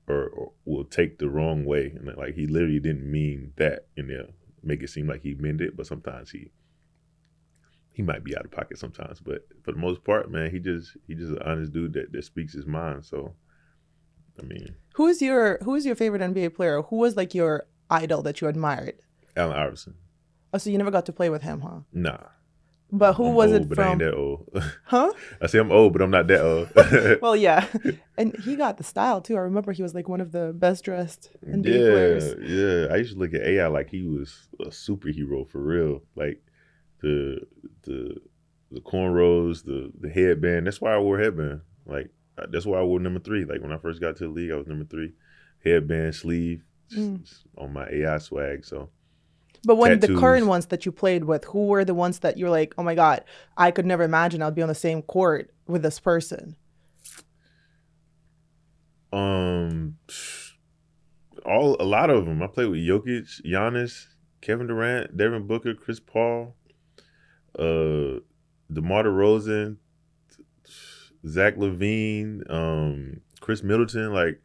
or will take the wrong way, and like he literally didn't mean that, and they'll make it seem like he meant it. But sometimes he might be out of pocket sometimes. But for the most part, man, he just an honest dude that speaks his mind. So I mean, Who is your favorite NBA player? Who was like your idol that you admired? Allen Iverson. Oh, so you never got to play with him, huh? Nah, But who I'm was old, it but I ain't from? that old. Huh? I say I'm old, but I'm not that old. Well, yeah. And he got the style too. I remember he was like one of the best dressed NBA Yeah, players. yeah. I used to look at AI like he was a superhero for real. Like the the the cornrows, the headband. That's why I wore headband. Like that's why I wore number 3. Like when I first got to the league, I was number 3. Headband, sleeve, just on my AI swag. So But when the current tattoos. ones that you played with, who were the ones that you're like, oh my God, I could never imagine I'd be on the same court with this person? Um, a lot of them. I played with Jokic, Giannis, Kevin Durant, Devin Booker, Chris Paul, DeMar DeRozan, Zach LaVine, Chris Middleton. Like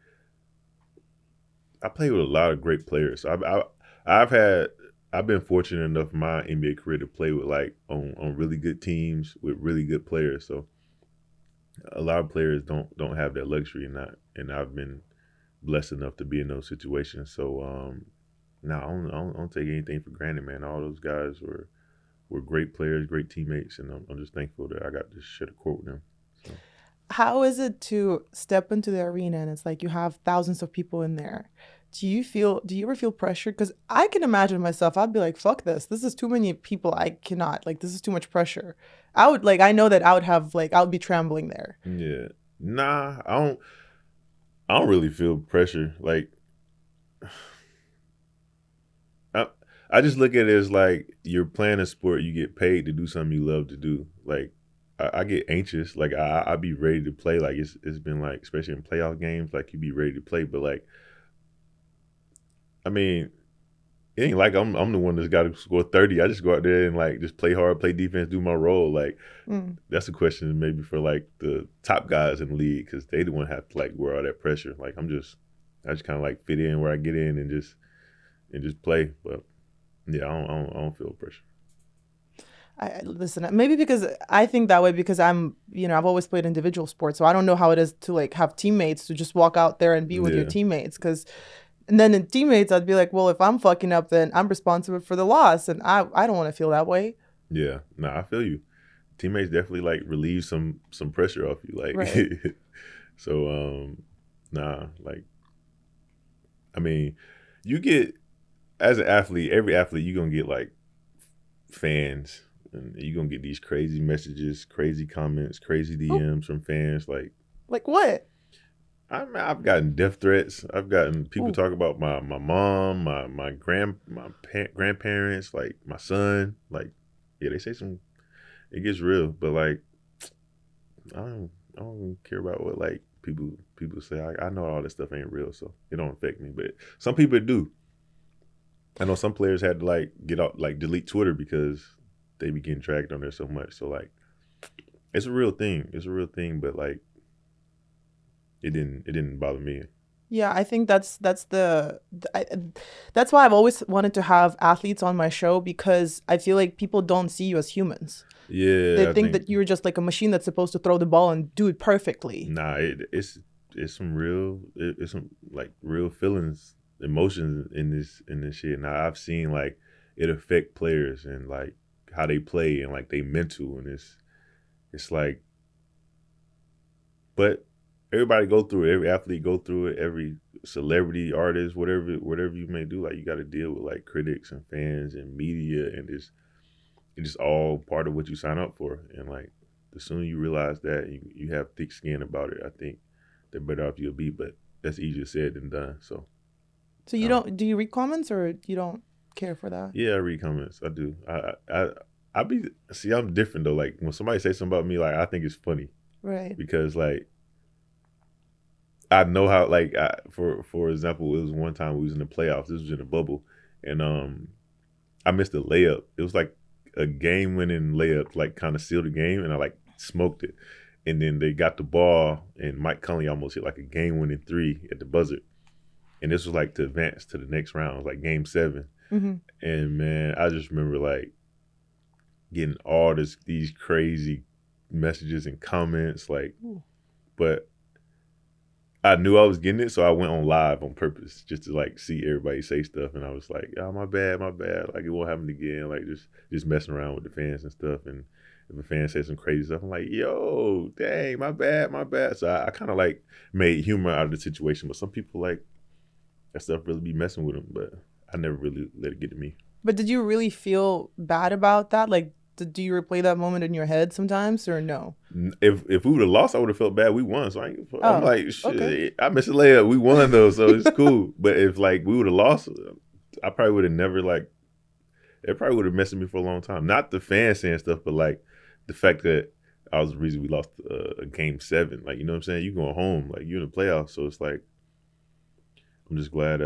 I played with a lot of great players. I've been fortunate enough in my NBA career to play with like on really good teams with really good players. So a lot of players don't have that luxury, and I've been blessed enough to be in those situations. So no, I don't take anything for granted, man. All those guys were great players, great teammates, and I'm just thankful that I got to share the court with them. So. How is it to step into the arena and it's like you have thousands of people in there? Do you ever feel pressure? Because I can imagine myself, I'd be like, fuck this. This is too many people. I cannot. Like, this is too much pressure. I know that I would be trembling there. Yeah. Nah, I don't really feel pressure. Like, I just look at it as like you're playing a sport, you get paid to do something you love to do. Like, I get anxious. Like, I be ready to play. Like, it's been like, especially in playoff games, like you be ready to play. But like, I mean, it ain't like I'm the one that's got to score 30. I just go out there and like just play hard, play defense, do my role. Like, that's a question maybe for like the top guys in the league because they the one have to like wear all that pressure. Like, I just kind of like fit in where I get in and just play. But yeah, I don't feel pressure. Listen, maybe because I think that way because I've always played individual sports, so I don't know how it is to like have teammates to just walk out there and be with your teammates. And then in teammates, I'd be like, well, if I'm fucking up, then I'm responsible for the loss, and I don't want to feel that way. Yeah, no, I feel you. Teammates definitely like relieve some pressure off you, like. Right. So nah, like, I mean, you get as an athlete, every athlete, you're gonna get like fans. And you're going to get these crazy messages, crazy comments, crazy DMs from fans. Like what? I've gotten death threats. I've gotten people talk about my mom, my grandparents, like my son. Like, yeah, they say it gets real. But like, I don't care about what like people say. I know all this stuff ain't real, so it don't affect me. But some people do. I know some players had to like get out, like delete Twitter because they be getting dragged on there so much. So like, it's a real thing. It's a real thing, but like, it didn't bother me. Yeah, I think that's why I've always wanted to have athletes on my show because I feel like people don't see you as humans. Yeah, they think that you're just like a machine that's supposed to throw the ball and do it perfectly. Nah, it's some like real feelings, emotions in this shit. Now I've seen like it affect players and like how they play and like they mental, and it's like, but everybody go through it. Every athlete go through it. Every celebrity, artist, whatever you may do, like you got to deal with like critics and fans and media, and it's all part of what you sign up for. And like the sooner you realize that you have thick skin about it, I think the better off you'll be. But that's easier said than done. So you don't do you read comments or you don't care for that? Yeah, I read comments. I do. I'm different though. Like when somebody says something about me, like I think it's funny, right? Because like I know how. Like for example, it was one time we was in the playoffs. This was in a bubble, and I missed a layup. It was like a game-winning layup, like kind of sealed the game, and I like smoked it. And then they got the ball, and Mike Conley almost hit like a game-winning 3 at the buzzer. And this was like to advance to the next round, it was like game 7. Mm-hmm. And man, I just remember like getting all these crazy messages and comments, like, but I knew I was getting it, so I went on live on purpose just to like see everybody say stuff, and I was like, "Oh, my bad, like it won't happen again." Like just messing around with the fans and stuff, and if a fan says some crazy stuff, I'm like, "Yo, dang, my bad." So I kind of like made humor out of the situation, but some people like that stuff really be messing with them, but I never really let it get to me. But did you really feel bad about that? Like, do you replay that moment in your head sometimes, or no? If we would have lost, I would have felt bad. We won, so I'm like, shit, okay. I missed a layup. We won though, so it's cool. But if like we would have lost, I probably would have never like. It probably would have messed with me for a long time. Not the fans saying stuff, but like the fact that I was the reason we lost a game 7. Like, you know what I'm saying? You going home, like you're in the playoffs, so it's like I'm just glad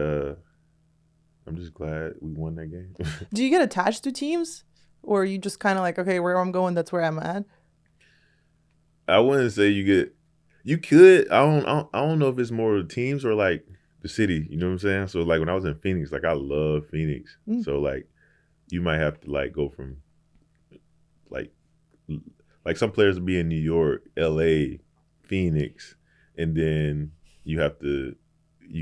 we won that game. Do you get attached to teams? Or are you just kind of like, okay, where I'm going, that's where I'm at? I wouldn't say you could. I don't know if it's more the teams or like the city. You know what I'm saying? So like when I was in Phoenix, like I love Phoenix. So like you might have to like go from like some players will be in New York, LA, Phoenix, and then you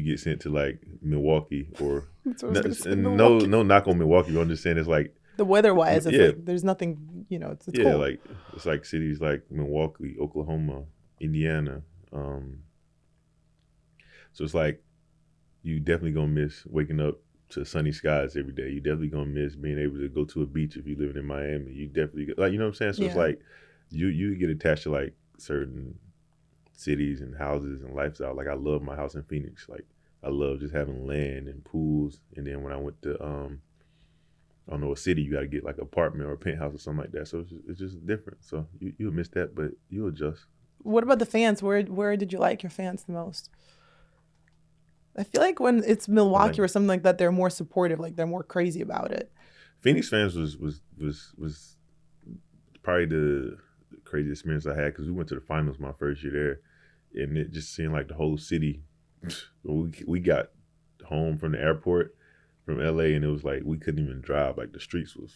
get sent to like Milwaukee or no knock on Milwaukee, but I'm just saying it's like the weather-wise, it's yeah. like there's nothing, it's yeah, cold. like it's like cities like Milwaukee, Oklahoma, Indiana. So it's like you definitely gonna miss waking up to sunny skies every day. You definitely gonna miss being able to go to a beach if you living in Miami. You definitely like, you know what I'm saying? So it's like you get attached to like certain cities and houses and lifestyle. Like I love my house in Phoenix. Like I love just having land and pools. And then when I went to I don't know, a city, you got to get like an apartment or a penthouse or something like that. So it's just different. So you'll miss that, but you'll adjust. What about the fans? Where did you like your fans the most? I feel like when it's Milwaukee or something like that, they're more supportive. Like they're more crazy about it. Phoenix fans was probably the craziest experience I had because we went to the finals my first year there, and it just seemed like the whole city. We got home from the airport from LA, and it was like we couldn't even drive. Like the streets was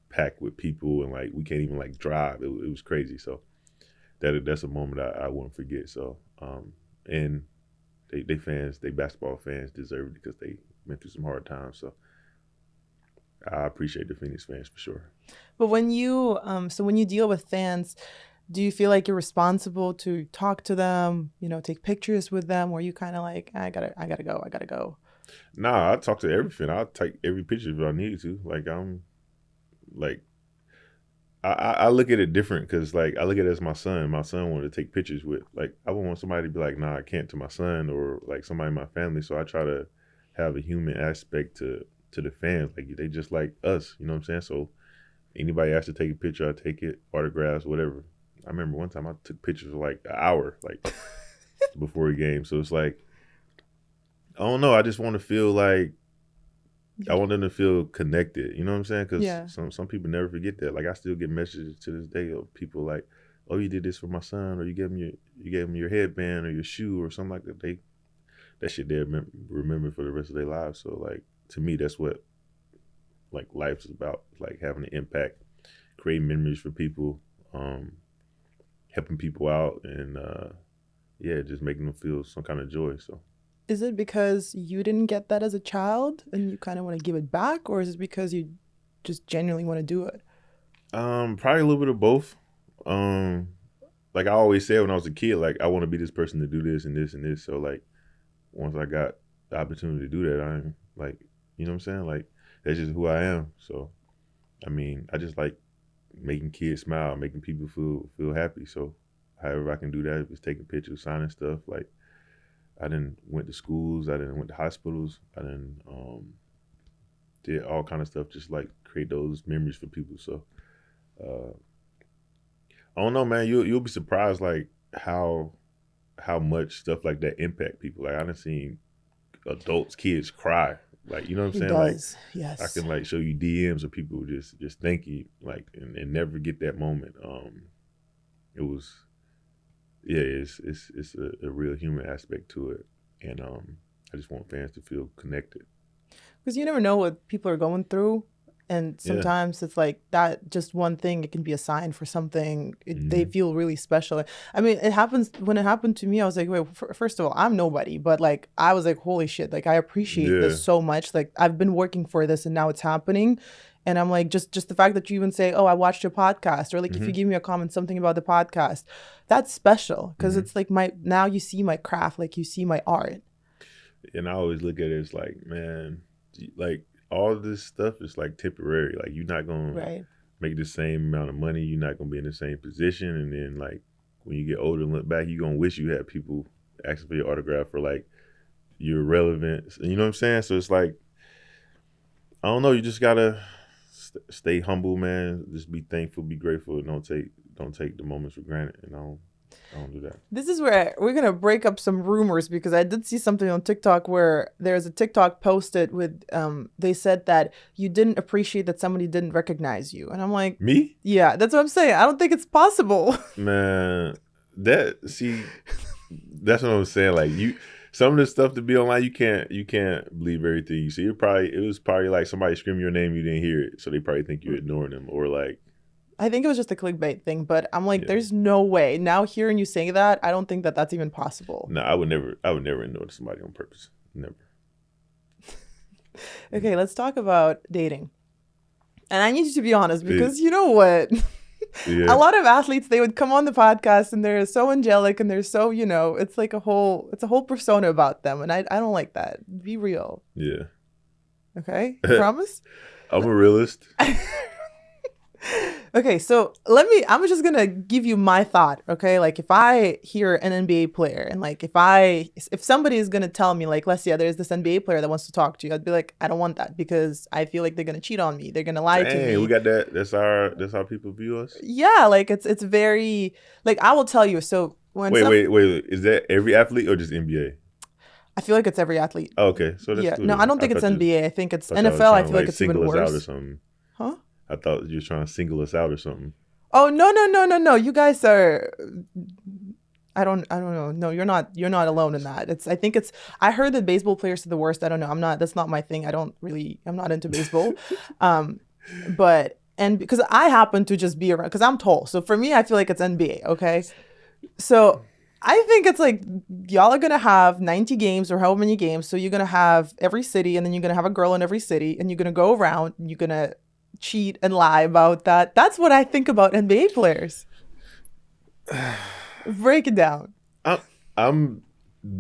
packed with people, and like we can't even like drive. It was crazy. So that's a moment I won't forget. So and they fans, they basketball fans deserve it because they went through some hard times. So I appreciate the Phoenix fans for sure. But when you when you deal with fans, do you feel like you're responsible to talk to them, take pictures with them, or you kind of like, I gotta go? Nah, I talk to every fan. I'll take every picture if I need to. Like I'm like I look at it different because like I look at it as my son. My son wanted to take pictures with. Like I wouldn't want somebody to be like, nah, I can't to my son or like somebody in my family. So I try to have a human aspect to the fans. Like they just like us, you know what I'm saying? So anybody asks to take a picture, I take it, autographs, whatever. I remember one time I took pictures for like an hour, like before a game. So it's like, I don't know. I just want to feel like I want them to feel connected. You know what I'm saying? Because some people never forget that. Like I still get messages to this day of people like, "Oh, you did this for my son," or you gave him your headband or your shoe or something like that. That shit they remember for the rest of their lives. So like to me, that's what like life is about. Like having an impact, creating memories for people, helping people out, and just making them feel some kind of joy. So. Is it because you didn't get that as a child and you kind of want to give it back, or is it because you just genuinely want to do it? Probably a little bit of both. Like I always said when I was a kid, like I want to be this person to do this and this and this. So like once I got the opportunity to do that, I'm like, you know what I'm saying? Like that's just who I am. So I mean, I just like making kids smile, making people feel happy. So however I can do that, if it's taking pictures, signing stuff, like I done went to schools, I done went to hospitals, I done did all kind of stuff, just like create those memories for people. So I don't know, man. You'll be surprised like how much stuff like that impact people. Like I done seen adults, kids cry. Like you know what I'm saying? Does. Like yes. I can like show you DMs of people just thank you, like and never get that moment. It was. Yeah, it's a real human aspect to it, and I just want fans to feel connected. Because you never know what people are going through, and sometimes it's like that. Just one thing, it can be a sign for something. They feel really special. I mean, it happens when it happened to me. I was like, wait, first of all, I'm nobody, but like I was like, holy shit! Like I appreciate this so much. Like I've been working for this, and now it's happening. And I'm like, just the fact that you even say, oh, I watched your podcast, or like if you give me a comment, something about the podcast, that's special because it's like now you see my craft, like you see my art. And I always look at it as like, man, like all this stuff is like temporary. Like you're not going to make the same amount of money. You're not going to be in the same position. And then like when you get older and look back, you're going to wish you had people asking for your autograph or like your relevance. You know what I'm saying? So it's like, I don't know. You just got to stay humble, man. Just be thankful, be grateful, and don't take the moments for granted. And I don't do that. This is where we're gonna break up some rumors because I did see something on TikTok where there's a TikTok posted with they said that you didn't appreciate that somebody didn't recognize you, and I'm like, me? Yeah, that's what I'm saying. I don't think it's possible. Man, that's what I'm saying. Like some of the stuff to be online, you can't believe everything you see. It was probably like somebody screaming your name, you didn't hear it, so they probably think you're ignoring them, or like. I think it was just a clickbait thing, but I'm like, Yeah. there's no way. Now hearing you saying that, I don't think that that's even possible. No, I would never ignore somebody on purpose. Never. Okay, let's talk about dating. And I need you to be honest because you know what? Yeah. A lot of athletes, they would come on the podcast and they're so angelic and they're so, it's like it's a whole persona about them. And I don't like that. Be real. Yeah. Okay? Promise? I'm a realist. Okay, so I'm just gonna give you my thought, okay? Like if I hear an NBA player and like if somebody is gonna tell me like, Lesia, there's this NBA player that wants to talk to you, I'd be like, I don't want that because I feel like they're gonna cheat on me. They're gonna lie to me. We got that. That's how people view us. Yeah, like it's very like I will tell you. So when wait, is that every athlete or just NBA? I feel like it's every athlete. Oh, okay, so that's no, I don't think it's NBA. I think it's NFL. I feel like it's even worse. Out or something. Huh? I thought you were trying to single us out or something. Oh no! You guys are. I don't know. No, you're not alone in that. I heard that baseball players are the worst. I don't know. That's not my thing. I'm not into baseball. But because I happen to just be around, because I'm tall. So for me, I feel like it's NBA. Okay. So I think it's like y'all are going to have 90 games or however many games. So you're going to have every city and then you're going to have a girl in every city and you're going to go around and you're going to cheat and lie about that. That's what I think about NBA players. Break it down. I'm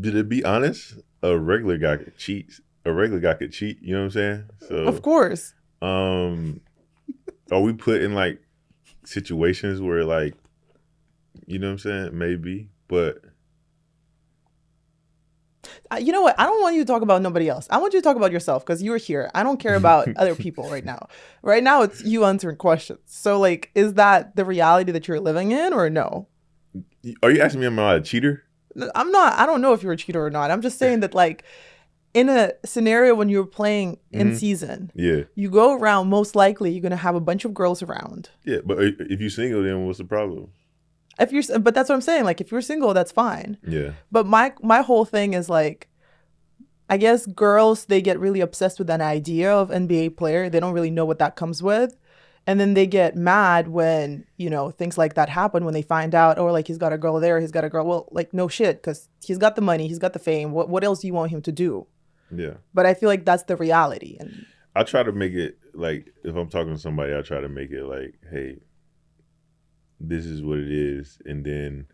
to be honest, a regular guy could cheat. You know what I'm saying? So of course. Are we put in like situations where like, you know what I'm saying? Maybe, but you know what? I don't want you to talk about nobody else. I want you to talk about yourself because you're here. I don't care about other people right now. Right now, it's you answering questions. So, like, is that the reality that you're living in or no? Are you asking me am I a cheater? I'm not. I don't know if you're a cheater or not. I'm just saying that, like, in a scenario when you're playing in season, you go around, most likely you're going to have a bunch of girls around. Yeah, but if you're single, then what's the problem? But that's what I'm saying. Like, if you're single, that's fine. Yeah. But my whole thing is like, I guess girls, they get really obsessed with that idea of NBA player. They don't really know what that comes with. And then they get mad when, things like that happen, when they find out, oh, like he's got a girl there, he's got a girl. Well, like, no shit, because he's got the money, he's got the fame. What else do you want him to do? Yeah. But I feel like that's the reality. And I try to make it like, if I'm talking to somebody, I try to make it like, hey, this is what it is. And then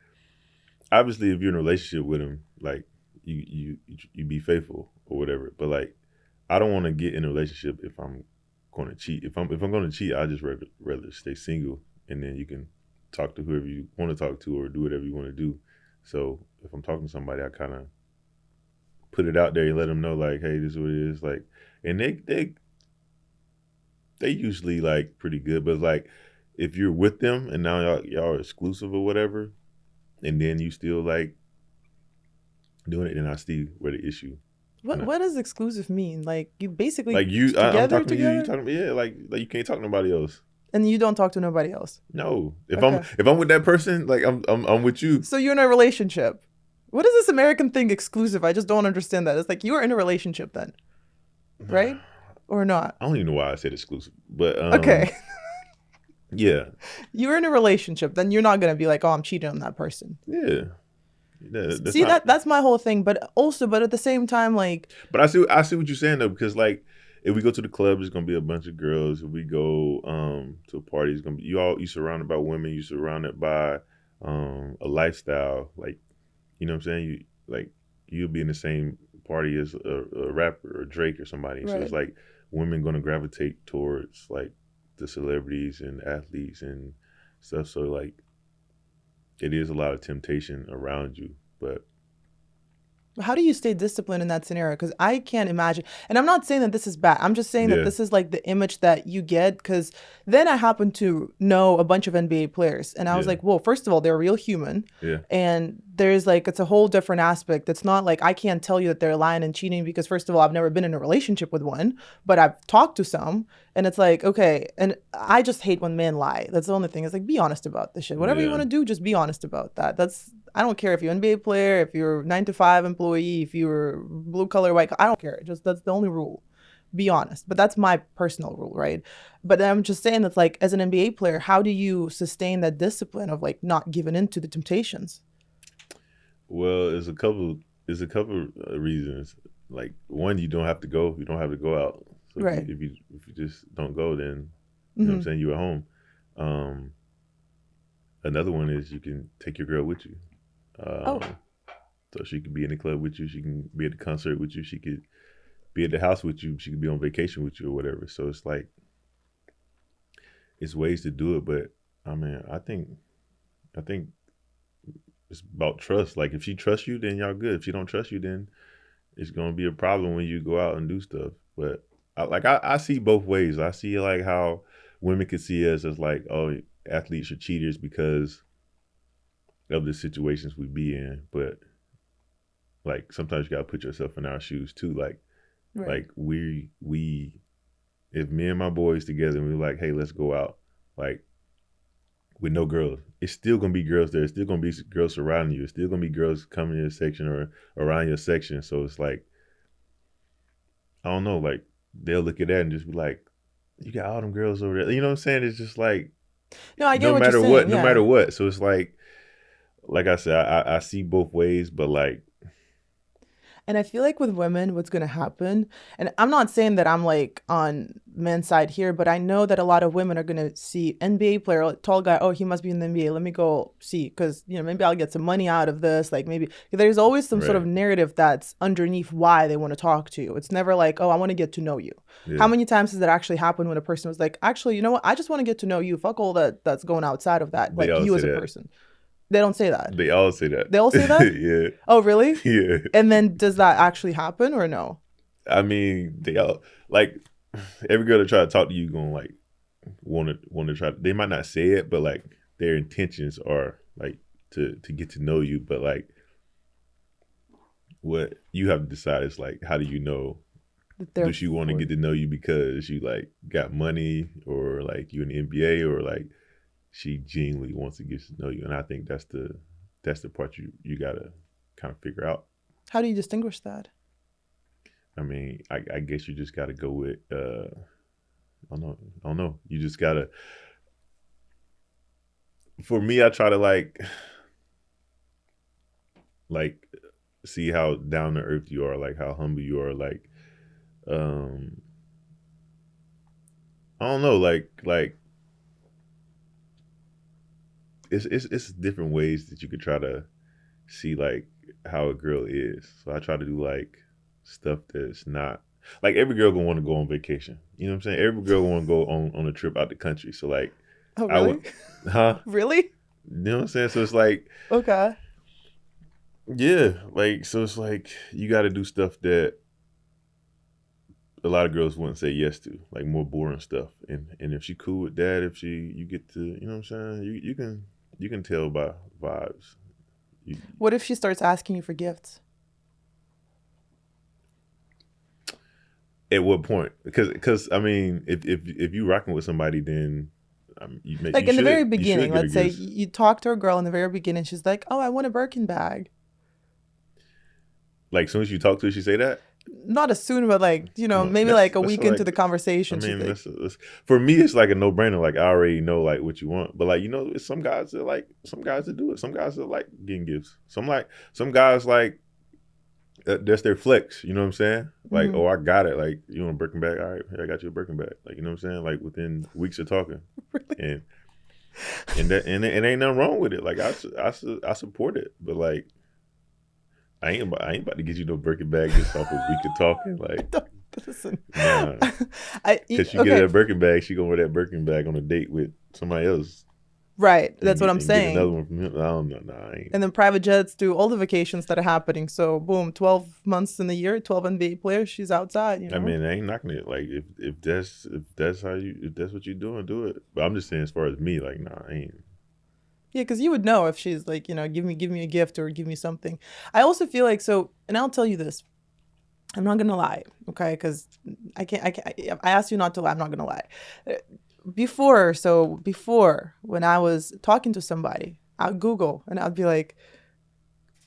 obviously if you're in a relationship with him, like you be faithful or whatever. But like, I don't want to get in a relationship if I'm going to cheat. If I'm going to cheat, I just rather stay single, and then you can talk to whoever you want to talk to or do whatever you want to do. So if I'm talking to somebody, I kind of put it out there and let them know like, hey, this is what it is. Like, and they usually like pretty good, but like if you're with them and now y'all are exclusive or whatever, and then you still like doing it, then I see where the issue. What does exclusive mean? Like you basically like you, together, I'm talking together? to you. You talking to me? Yeah, like you can't talk to nobody else. And you don't talk to nobody else. No, if I'm with that person, like I'm with you. So you're in a relationship. What is this American thing, exclusive? I just don't understand that. It's like you're in a relationship then, right? Or not? I don't even know why I said exclusive, but okay. Yeah. You're in a relationship, then you're not gonna be like, oh, I'm cheating on that person. Yeah. See, that's my whole thing, but at the same time, like. But I see what you're saying though, because like if we go to the club, there's gonna be a bunch of girls. If we go to a party, it's gonna be you surrounded by women. You surrounded by a lifestyle, like, you know what I'm saying. You'll be in the same party as a rapper or Drake or somebody. Right. So it's like women gonna gravitate towards like the celebrities and athletes and stuff. So like it is a lot of temptation around you, but how do you stay disciplined in that scenario? Because I can't imagine, and I'm not saying that this is bad. I'm just saying that this is like the image that you get, because then I happen to know a bunch of NBA players, and I was like, well, first of all, they're a real human, and there's like, it's a whole different aspect. It's not like I can't tell you that they're lying and cheating because first of all, I've never been in a relationship with one, but I've talked to some, and it's like, okay, and I just hate when men lie. That's the only thing. It's like, be honest about this shit. Whatever you want to do, just be honest about that. I don't care if you're an NBA player, if you're a 9-to-5 employee, if you're blue collar, white, I don't care. Just that's the only rule. Be honest. But that's my personal rule, right? But I'm just saying that's like, as an NBA player, how do you sustain that discipline of like not giving in to the temptations? Well, there's a couple reasons. Like one, you don't have to go. You don't have to go out. So right. if you just don't go, then you know what I'm saying, you're at home. Another one is you can take your girl with you. So she could be in the club with you. She can be at the concert with you. She could be at the house with you. She could be on vacation with you or whatever. So it's like, it's ways to do it. But I mean, I think it's about trust. Like if she trusts you, then y'all good. If she don't trust you, then it's gonna be a problem when you go out and do stuff. But I see both ways. I see like how women could see us as like, oh, athletes are cheaters because of the situations we be in. But like sometimes you gotta put yourself in our shoes too. Like, like we if me and my boys together and we're like, hey, let's go out, like with no girls, it's still gonna be girls there. It's still gonna be girls surrounding you. It's still gonna be girls coming in your section or around your section. So it's like, I don't know, like they'll look at that and just be like, you got all them girls over there. You know what I'm saying? It's just like, no, I get no what matter you're saying. what, no matter what. So it's like I said, I see both ways, but like. And I feel like with women, what's going to happen, and I'm not saying that I'm like on men's side here, but I know that a lot of women are going to see NBA player, tall guy, oh, he must be in the NBA. Let me go see, because, you know, maybe I'll get some money out of this. Like maybe there's always some sort of narrative that's underneath why they want to talk to you. It's never like, oh, I want to get to know you. Yeah. How many times has that actually happened when a person was like, actually, you know what? I just want to get to know you. Fuck all that's going outside of that. Like you as a person. They don't say that. They all say that. They all say that? Yeah. Oh, really? Yeah. And then does that actually happen or no? I mean, they all, like, every girl that try to talk to you gonna like want to try. They might not say it, but like their intentions are like to get to know you. But like, what you have to decide is like, how do you know? Does she want to get to know you because you like got money, or like you in the NBA, or like she genuinely wants to get to know you? And I think that's the part you gotta kind of figure out. How do you distinguish that? I mean, I guess you just gotta go with I don't know. You just gotta. For me, I try to like see how down to earth you are, like how humble you are, like I don't know, like it's different ways that you could try to see like how a girl is. So I try to do like stuff that's not like, every girl gonna want to go on vacation. You know what I'm saying? Every girl want to go on a trip out the country. So like, oh really? Really? You know what I'm saying? So it's like, okay, yeah, like, so it's like you got to do stuff that a lot of girls wouldn't say yes to, like more boring stuff. And if she cool with that, if you get to, you know what I'm saying, you can tell by vibes. What if she starts asking you for gifts? At what point? Because I mean, if you rocking with somebody, then like in the very beginning, let's say you talk to a girl in the very beginning, she's like, "Oh, I want a Birkin bag." Like, as soon as you talk to her, she say that? Not as soon, but like, you know, maybe like a week into the conversation. I mean, for me, it's like a no-brainer. Like, I already know like what you want. But like, you know, some guys that do it. Some guys that like getting gifts. Some guys like, that's their flex. You know what I'm saying? Like, mm-hmm. Oh, I got it. Like, you want a Birkin bag? All right, here, I got you a Birkin bag. Like, you know what I'm saying? Like, within weeks of talking. Really? And ain't nothing wrong with it. Like, I support it. But like, I ain't about to get you no Birkin bag just off a week of talking. Like, listen, nah. Because you get that Birkin bag, she gonna wear that Birkin bag on a date with somebody else. Right, that's what I'm saying. Get another one from him. I don't know. Nah, I ain't. And then private jets do all the vacations that are happening. So boom, 12 months in the year, 12 NBA players, she's outside. You know? I mean, I ain't knocking it. Like if that's what you're doing, do it. But I'm just saying, as far as me, like, nah, I ain't. Yeah, because you would know if she's like, give me a gift or give me something. I also feel like so, and I'll tell you this. I'm not gonna lie, okay? Because I asked you not to lie. I'm not gonna lie. Uh, before when I was talking to somebody, I'd Google and I'd be like,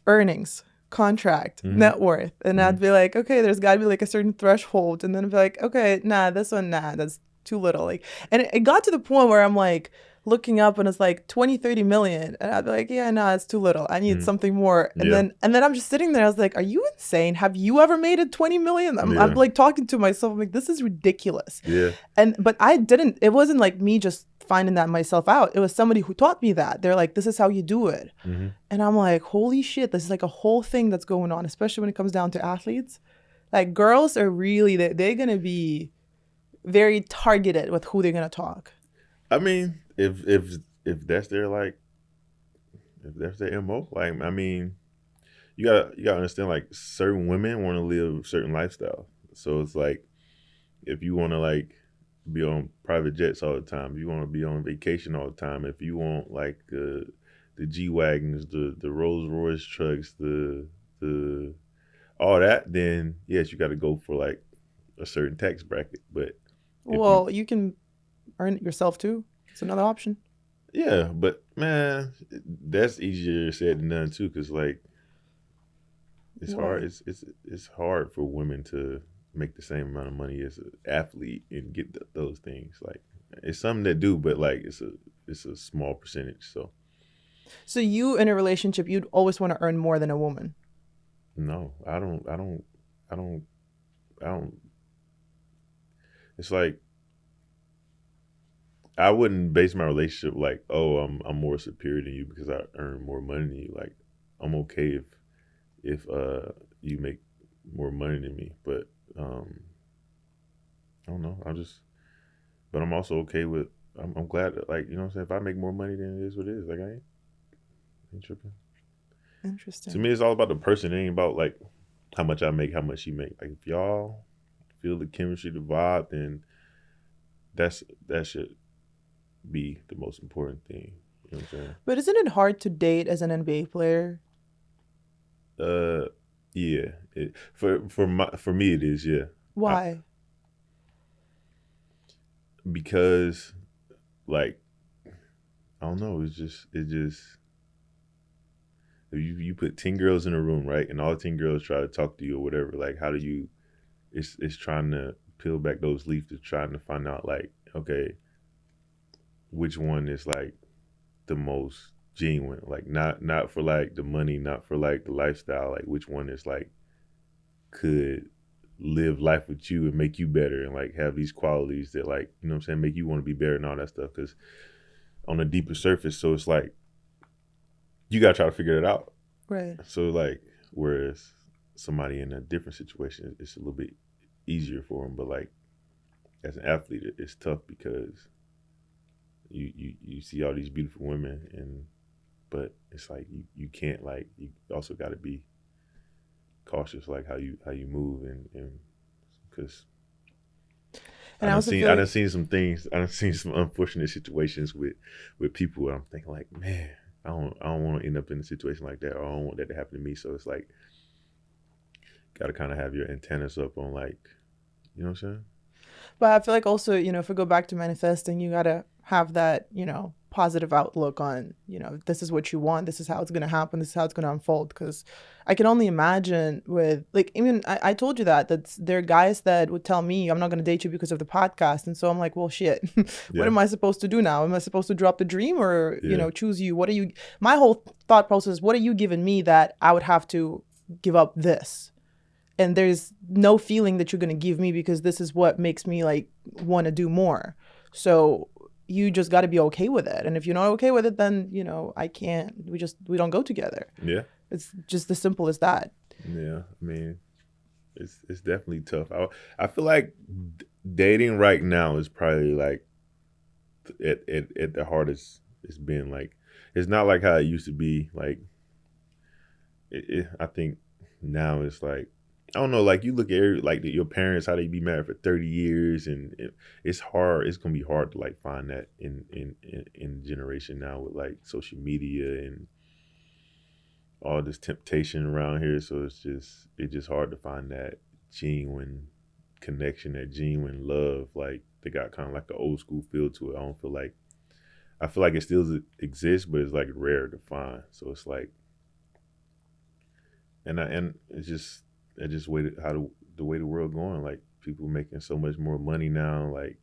earnings, contract, Mm-hmm. net worth, and Mm-hmm. I'd be like, okay, there's got to be like a certain threshold, and then I'd be like, okay, nah, this one, nah, that's too little. Like, and it got to the point where I'm like looking up and it's like 20, 30 million, and I'd be like, yeah, nah, it's too little. I need Mm-hmm. something more. And Yeah. then I'm just sitting there. I was like, are you insane? Have you ever made it 20 million? I'm Yeah. like talking to myself. I'm like, this is ridiculous. Yeah. But I didn't. It wasn't like me just finding that myself out. It was somebody who taught me that. They're like, this is how you do it. Mm-hmm. And I'm like, holy shit, this is like a whole thing that's going on, especially when it comes down to athletes. Like girls are really, they're going to be very targeted with who they're going to talk. I mean, if that's their like, if that's their MO, like, I mean, you gotta understand, like, certain women want to live certain lifestyle. So it's like, if you want to like be on private jets all the time, if you want to be on vacation all the time, if you want like the G wagons, the Rolls Royce trucks, the all that, then yes, you got to go for like a certain tax bracket. But Well, you can earn it yourself too. It's another option. yeah, but man, that's easier said than done too, because like it's Why? hard. It's hard for women to make the same amount of money as an athlete and get those things. Like, it's something that do, but like it's a small percentage. So you in a relationship, you'd always want to earn more than a woman. No, I don't. I don't. I don't. It's like, I wouldn't base my relationship like, oh, I'm more superior than you because I earn more money than you. Like, I'm okay if you make more money than me, but I don't know. But I'm also okay with. I'm glad that, like, you know what I'm saying. If I make more money, then it is what it is. Like, I ain't tripping. Interesting. To me, it's all about the person. It ain't about like how much I make, how much she make. Like, if y'all feel the chemistry, the vibe, then that should be the most important thing. You know what I'm saying? But isn't it hard to date as an NBA player? Yeah. For me, it is. Yeah. Why? Because, like, I don't know. It just if you put 10 girls in a room, right, and all 10 girls try to talk to you or whatever, like, how do you? It's trying to peel back those leaves, to trying to find out, like, okay, which one is like the most genuine, like, not for like the money, not for like the lifestyle, like which one is like could live life with you and make you better and like have these qualities that, like, you know what I'm saying, make you want to be better and all that stuff. Because on a deeper surface, so it's like you gotta try to figure it out. Right. So like, whereas somebody in a different situation, it's a little bit easier for them. But like, as an athlete, it's tough because you see all these beautiful women, but it's like you can't, like, you also got to be cautious, like how you move, and because And I also feel I like done seen some things, I done seen some unfortunate situations with people where I'm thinking like, man, I don't want to end up in a situation like that, or I don't want that to happen to me. So it's like, got to kind of have your antennas up on, like, you know what I'm saying? But I feel like also, if we go back to manifesting, you gotta have that, positive outlook on, this is what you want, this is how it's gonna happen, this is how it's gonna unfold. Because I can only imagine with, like, even I told you that there are guys that would tell me, I'm not gonna date you because of the podcast. And so I'm like, well, shit, what Yeah. am I supposed to do now? Am I supposed to drop the dream or, Yeah. choose you? What are you, my whole thought process, what are you giving me that I would have to give up this? And there's no feeling that you're going to give me because this is what makes me like want to do more. So you just got to be okay with it. And if you're not okay with it, then, I can't, we don't go together. Yeah. It's just as simple as that. Yeah. I mean, it's definitely tough. I feel like dating right now is probably like at the hardest it's been. Like, it's not like how it used to be. Like, I think now it's like I don't know, like you look at your parents, how they be married for 30 years, and it's hard. It's gonna be hard to like find that in generation now with like social media and all this temptation around here. So it's just hard to find that genuine connection, that genuine love. Like they got kind of like an old school feel to it. I feel like it still exists, but it's like rare to find. So it's like, and it's just I just waited the way the world going. Like people making so much more money now. Like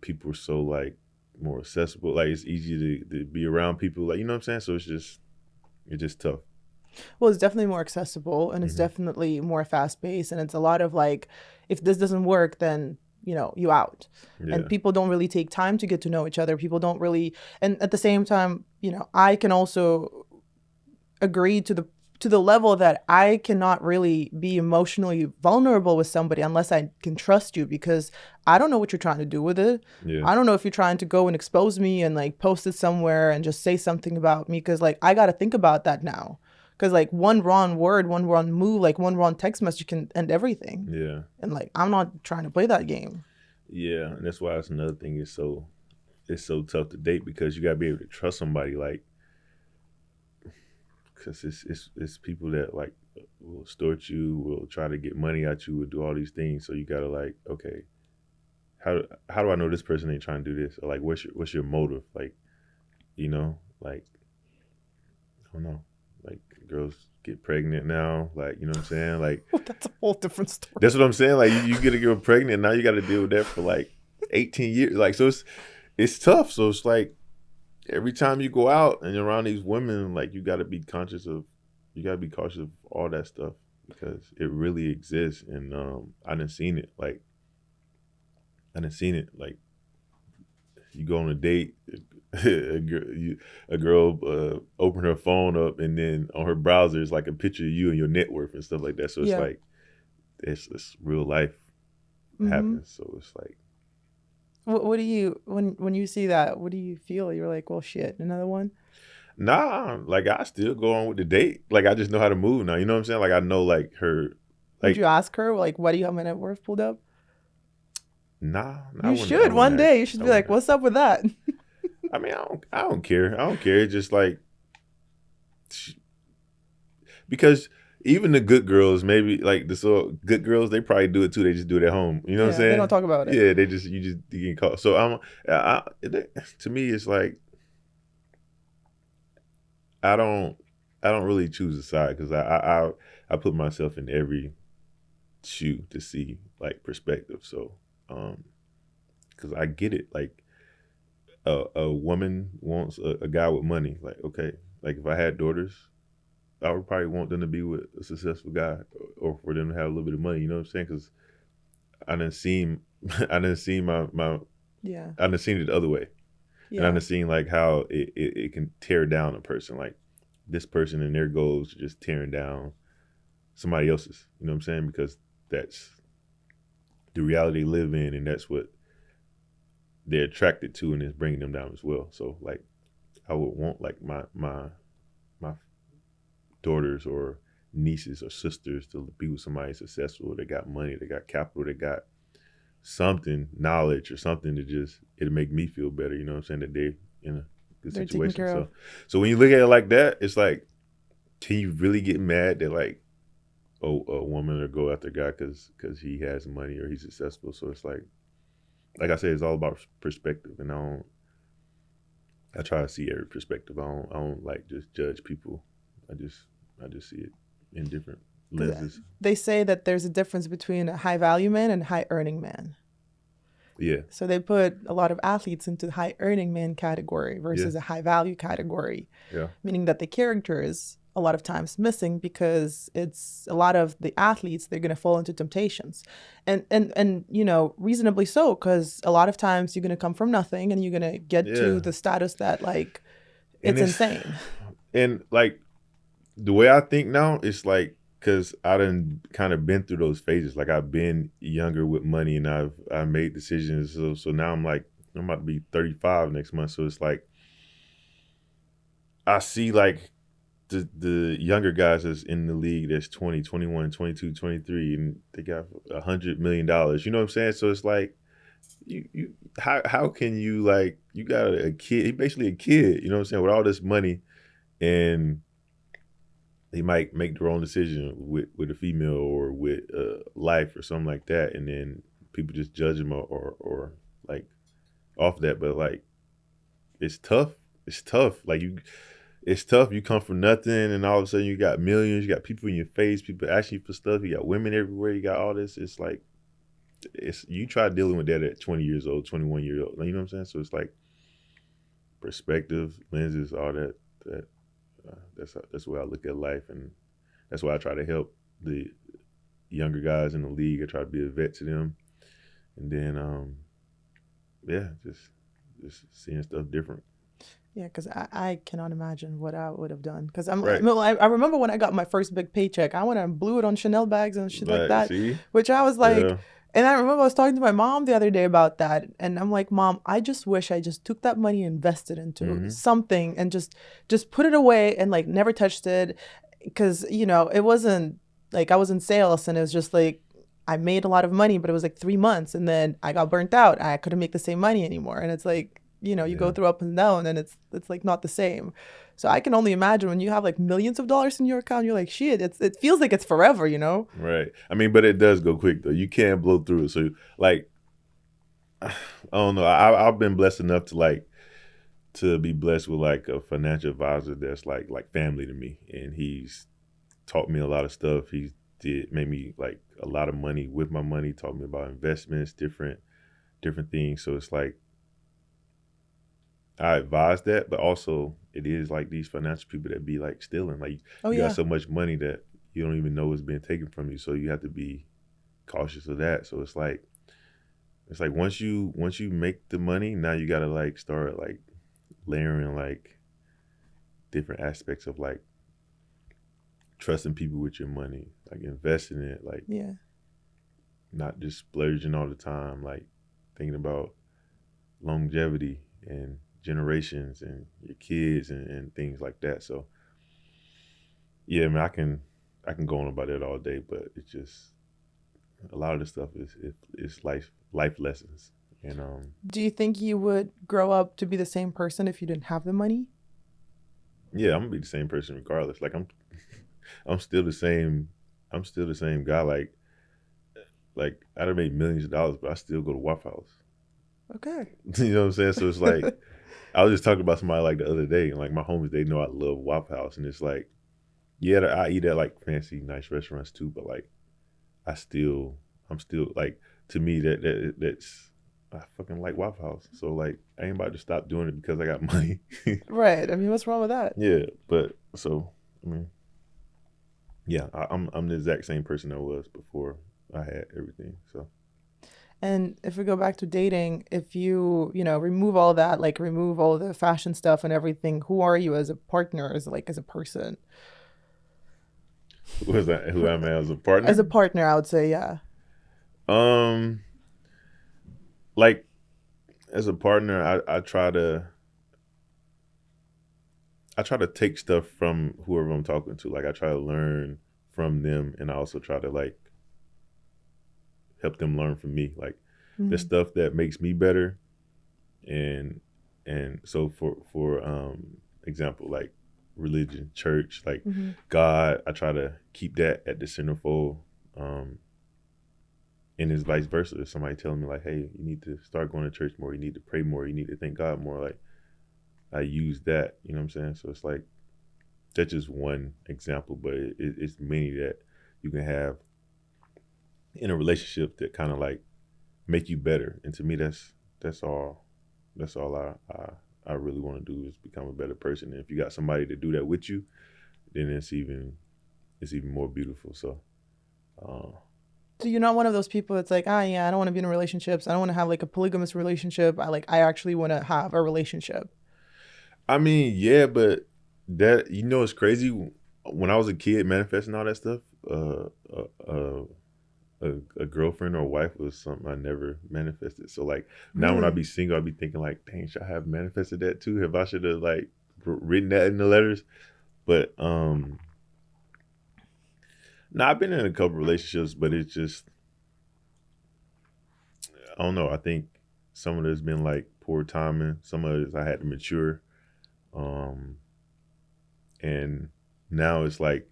people are so like more accessible. Like it's easy to be around people. Like you know what I'm saying. So it's just tough. Well, it's definitely more accessible, and it's definitely more fast paced, and it's a lot of like, if this doesn't work, then you out. Yeah. And people don't really take time to get to know each other. People don't really, and at the same time, I can also agree to the level that I cannot really be emotionally vulnerable with somebody unless I can trust you, because I don't know what you're trying to do with it. Yeah. I don't know if you're trying to go and expose me and like post it somewhere and just say something about me, because like I got to think about that now. Because like one wrong word, one wrong move, like one wrong text message can end everything. Yeah. And like I'm not trying to play that game. Yeah, and that's why it's another thing. It's so tough to date, because you gotta be able to trust somebody. Like, because it's people that like will extort you, will try to get money out you, will do all these things. So you gotta like, okay, how do I know this person ain't trying to do this? Or like, what's your motive? Like, like I don't know. Like girls get pregnant now, like you know what I'm saying? Like that's a whole different story. That's what I'm saying. Like you get a girl pregnant, now you got to deal with that for like 18 years. Like so, it's tough. So it's like every time you go out and you're around these women, like you got to be cautious of all that stuff, because it really exists. And I done seen it. Like you go on a date. A girl open her phone up, and then on her browser is like a picture of you and your net worth and stuff like that. So it's like it's real life happens. So it's like, what do you when you see that? What do you feel? You're like, well, shit, another one. Nah, like I still go on with the date. Like I just know how to move now. You know what I'm saying? Like I know like her. Like, did you ask her like, why do you have my net worth pulled up? Nah, you should one day. You should be like, what's up with that? I mean, I don't care. I don't care. It's just like, because even the good girls, maybe like good girls, they probably do it too. They just do it at home. You know what I'm saying? They don't talk about it. Yeah, you get caught. So to me, it's like, I don't really choose a side, because I put myself in every shoe to see like perspective. So, because I get it. Like, a woman wants a guy with money. Like, okay, like if I had daughters, I would probably want them to be with a successful guy, or for them to have a little bit of money. You know what I'm saying? Because I done seen my I done seen it the other way. Yeah. And I done seen like how it can tear down a person. Like this person and their goals are just tearing down somebody else's. You know what I'm saying? Because that's the reality they live in, and that's what they're attracted to, and it's bringing them down as well. So like I would want like my daughters or nieces or sisters to be with somebody successful. They got money, they got capital, they got something, knowledge or something it'll make me feel better. You know what I'm saying? That they're in a good situation. So when you look at it like that, it's like, can you really get mad that like, a woman or go after a guy because he has money or he's successful? So it's like I said, it's all about perspective, and I try to see every perspective. I don't like just judge people. I just see it in different lenses. They say that there's a difference between a high value man and a high earning man. Yeah. So they put a lot of athletes into the high earning man category versus a high value category. Yeah. Meaning that the character is a lot of times missing, because it's a lot of the athletes, they're going to fall into temptations, and reasonably so, because a lot of times you're going to come from nothing and you're going to get to the status that like it's insane. And like the way I think now, it's like, because I done kind of been through those phases. Like I've been younger with money, and I made decisions. So now I'm like, I'm about to be 35 next month. So it's like I see like the younger guys that's in the league that's 20, 21, 22, 23, and they got $100 million. You know what I'm saying? So it's like, you how can you, like, you got a kid, he basically a kid, you know what I'm saying, with all this money, and he might make the wrong decision with a female or with life or something like that, and then people just judge him or like off that. But like, it's tough. It's tough. Like, it's tough. You come from nothing, and all of a sudden you got millions. You got people in your face. People asking you for stuff. You got women everywhere. You got all this. It's like, you try dealing with that at 20 years old, 21 years old. You know what I'm saying? So it's like perspective, lenses, all that. That's the way I look at life, and that's why I try to help the younger guys in the league. I try to be a vet to them, and then just seeing stuff different. Yeah, because I cannot imagine what I would have done. Because Right. I remember when I got my first big paycheck, I went and blew it on Chanel bags and shit like Right, that. see? Which I was like, Yeah. and I remember I was talking to my mom the other day about that, and I'm like, Mom, I just wish I just took that money and invested into something and just put it away and like never touched it, because it wasn't like I was in sales and it was just like I made a lot of money, but it was like 3 months and then I got burnt out. I couldn't make the same money anymore, and it's like, you go through up and down, and it's like not the same. So I can only imagine when you have like millions of dollars in your account, you're like, shit, it feels like it's forever, Right. I mean, but it does go quick though. You can't blow through it. So like, I don't know. I've been blessed enough to be blessed with like a financial advisor that's like family to me, and he's taught me a lot of stuff. He made me like a lot of money with my money. Taught me about investments, different things. So it's like, I advise that, but also it is like these financial people that be like stealing. Like, you got so much money that you don't even know is being taken from you. So you have to be cautious of that. So it's like once you make the money, now you gotta like start like layering like different aspects of like trusting people with your money, like investing in it, like not just splurging all the time, like thinking about longevity and generations and your kids and things like that. So yeah, man, I can go on about it all day, but it's just a lot of the stuff is life lessons. And do you think you would grow up to be the same person if you didn't have the money? yeah, I'm gonna be the same person regardless. Like, I'm still the same. I'm still the same guy. Like I done made millions of dollars, but I still go to Waffle House. Okay. You know what I'm saying? So it's like, I was just talking about somebody like the other day, and like my homies, they know I love Waffle House, and it's like, yeah, I eat at like fancy, nice restaurants too, but like, I'm still like, to me that's I fucking like Waffle House. So like, I ain't about to stop doing it because I got money. Right. I mean, what's wrong with that? Yeah, but so I mean, yeah, I'm the exact same person I was before I had everything. So. And if we go back to dating, if you, remove all that, like remove all the fashion stuff and everything, who are you as a partner, as a person? Who am I as a partner? As a partner, I would say, yeah. Like, as a partner, I try to take stuff from whoever I'm talking to. Like, I try to learn from them, and I also try to like help them learn from me. Like, the stuff that makes me better, and so for example, like religion, church, like God, I try to keep that at the centerfold. And it's vice versa. If somebody telling me like, hey, you need to start going to church more, you need to pray more, you need to thank God more, like, I use that, you know what I'm saying? So it's like, that's just one example, but it's many that you can have in a relationship that kind of like make you better. And to me, that's all I really want to do, is become a better person. And if you got somebody to do that with you, then it's even more beautiful. So so you're not one of those people that's like, yeah, I don't want to be in relationships. I don't want to have like a polygamous relationship. I actually want to have a relationship. I mean, yeah, but that, it's crazy. When I was a kid manifesting all that stuff, a girlfriend or a wife was something I never manifested. So like, now when I be single, I be thinking like, dang, should I have manifested that too? Have I should have like written that in the letters? But no, I've been in a couple relationships, but it's just I don't know. I think some of it's been like poor timing. Some of it I had to mature. Um, and now it's like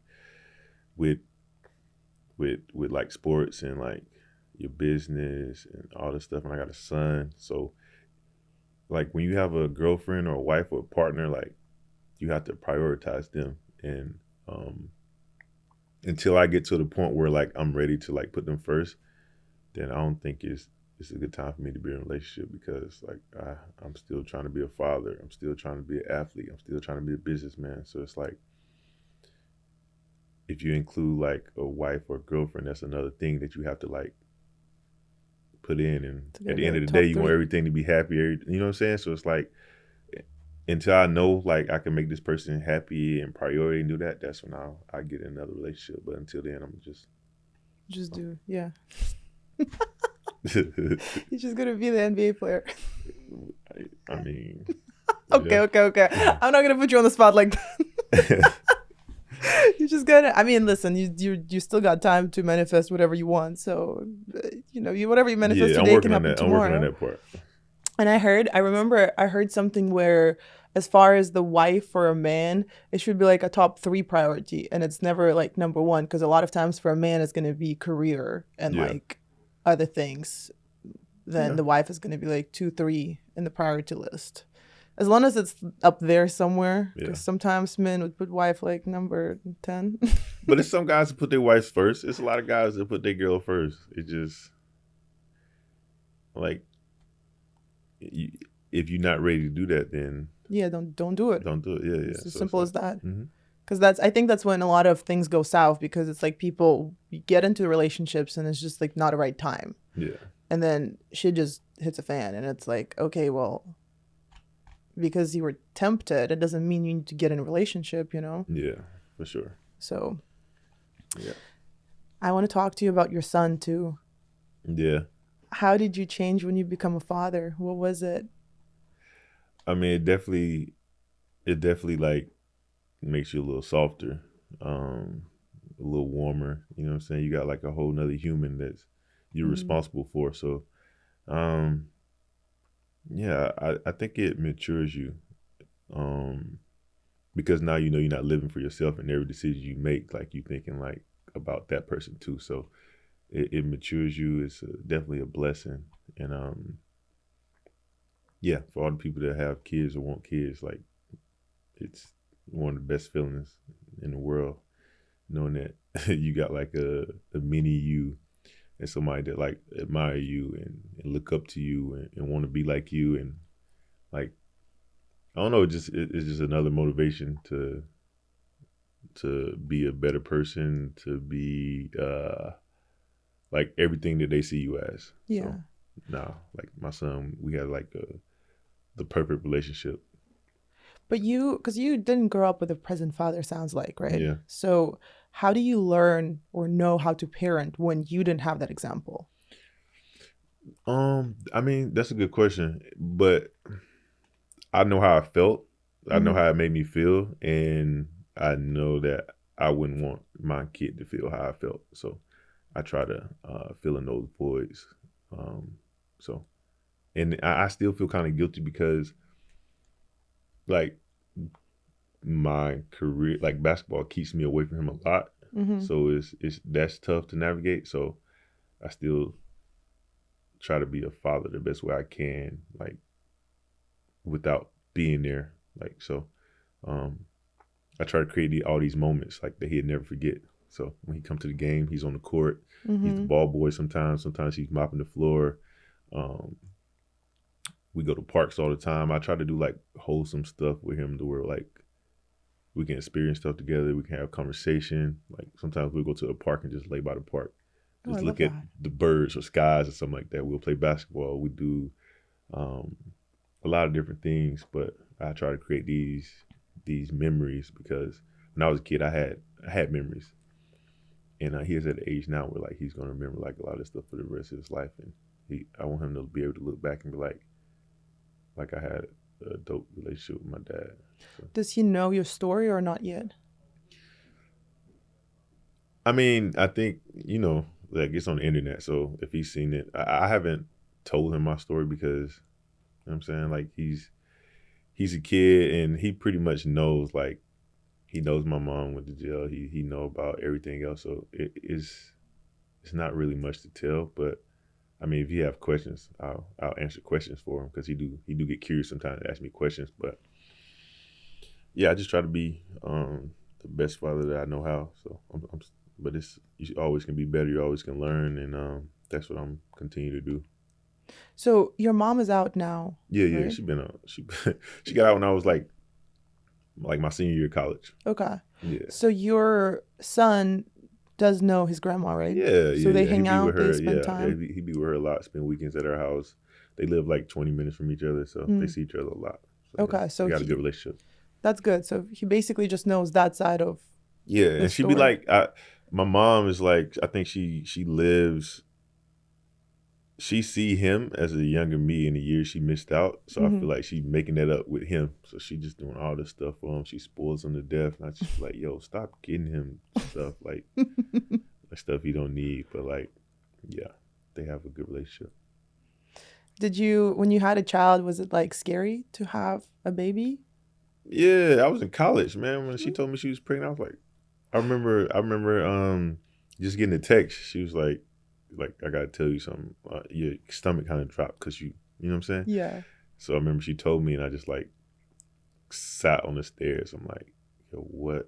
with with like sports and like your business and all this stuff. And I got a son, so like when you have a girlfriend or a wife or a partner, like you have to prioritize them. And until I get to the point where like I'm ready to like put them first, then I don't think it's a good time for me to be in a relationship because like I'm still trying to be a father. I'm still trying to be an athlete. I'm still trying to be a businessman. So it's like if you include like a wife or a girlfriend, that's another thing that you have to like put in. And at the end of the day, you want everything to be happy. You know what I'm saying? So it's like until I know like I can make this person happy and priority and do that, that's when I get in another relationship. But until then, I'm just do yeah. You're just gonna be the NBA player. I mean, okay. I'm not gonna put you on the spot like that. You're just gonna. I mean, listen. You still got time to manifest whatever you want. So, whatever you manifest today can happen tomorrow. I'm working on that part. And I remember I heard something where, as far as the wife for a man, it should be like a top 3 priority, and it's never like number 1, because a lot of times for a man it's gonna be career and like other things. Then the wife is gonna be like 2, 3 in the priority list. As long as it's up there somewhere, because sometimes men would put wife like number 10. But it's some guys that put their wives first. It's a lot of guys that put their girl first. It just like if you're not ready to do that, then don't do it. Don't do it. Yeah. It's as simple as that. Because I think that's when a lot of things go south, because it's like people get into relationships and it's just like not a right time. Yeah. And then shit just hits a fan, and it's like, okay, well, because you were tempted, it doesn't mean you need to get in a relationship, Yeah, for sure. So yeah, I want to talk to you about your son too. Yeah. How did you change when you become a father? What was it? I mean, it definitely like makes you a little softer, a little warmer. You know what I'm saying? You got like a whole nother human that's you're responsible for. So yeah, I think it matures you, because now you're not living for yourself, and every decision you make, like you thinking like about that person too. So it matures you. It's definitely a blessing, and yeah, for all the people that have kids or want kids, like it's one of the best feelings in the world, knowing that you got like a mini you. And somebody that like admire you and look up to you and want to be like you, and like I don't know, it's just another motivation to be a better person, to be like everything that they see you as. Yeah. So, now, like my son, we had like the perfect relationship. But because you didn't grow up with a present father, sounds like, right? Yeah. So how do you learn or know how to parent when you didn't have that example? I mean, that's a good question, but I know how I felt. I know how it made me feel, and I know that I wouldn't want my kid to feel how I felt. So I try to fill in those voids. So, and I still feel kind of guilty because, like, my career, like basketball, keeps me away from him a lot. So that's tough to navigate. So I still try to be a father the best way I can, like without being there. Like, so I try to create all these moments like that he'd never forget. So when he come to the game, he's on the court. He's the ball boy sometimes. Sometimes he's mopping the floor. We go to parks all the time. I try to do like wholesome stuff with him to where like we can experience stuff together. We can have conversation. Like sometimes we'll go to a park and just lay by the park. Just look at the birds or skies or something like that. We'll play basketball. We do a lot of different things, but I try to create these memories because when I was a kid, I had memories. And he's at the age now where like he's gonna remember like a lot of stuff for the rest of his life, and I want him to be able to look back and be like I had a dope relationship with my dad. So. Does he know your story or not yet? I mean, I think, like it's on the internet. So if he's seen it, I haven't told him my story because, you know what I'm saying? Like he's a kid and he pretty much knows, like, he knows my mom went to jail. He know about everything else. So it's not really much to tell. But I mean, if you have questions, I'll answer questions for him because he do get curious sometimes to ask me questions. But yeah, I just try to be the best father that I know how. So but you always can be better. You always can learn, and that's what I'm continue to do. So your mom is out now, Yeah. right? She been out. She got out when I was like my senior year of college. Okay. Yeah. So your son does know his grandma, right? So they He hang be with out, they her. spend Yeah, time. he be with her a lot. Spend weekends at her house. They live like 20 minutes from each other, so they Mm. see each other a lot. So yeah, Okay, so they got a good relationship. that's good. So he basically just knows that side of Yeah, the and she be story. like, my mom is like, I think she lives. She see him as a younger me in the years she missed out. So I Hmm. feel like she making that up with him. So she just doing all this stuff for him. She spoils him to death. And I just feel like, yo, stop getting him stuff like stuff he don't need. But like, yeah, they have a good relationship. Did you, when you had a child, was it like scary to have a baby? Yeah, I was in college, man. When she told me she was pregnant, I was like, I remember just getting a text. She was like I gotta tell you something. Your stomach kind of dropped because you know what I'm saying. Yeah. So I remember she told me, and I just like sat on the stairs. I'm like, yo, what?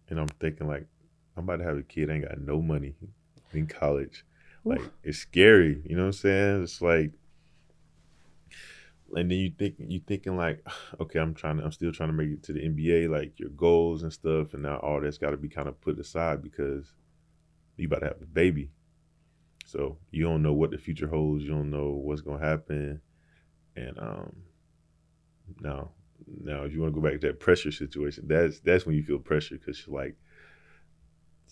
And I'm thinking like, I'm about to have a kid. I ain't got no money in college. Like Oof. it's scary. You know what I'm saying? It's like, and then you thinking like, okay, I'm still trying to make it to the NBA, like your goals and stuff, and now all that's got to be kind of put aside because you about to have a baby. So you don't know what the future holds. You don't know what's gonna happen, and now now if you want to go back to that pressure situation, that's when you feel pressure because you're like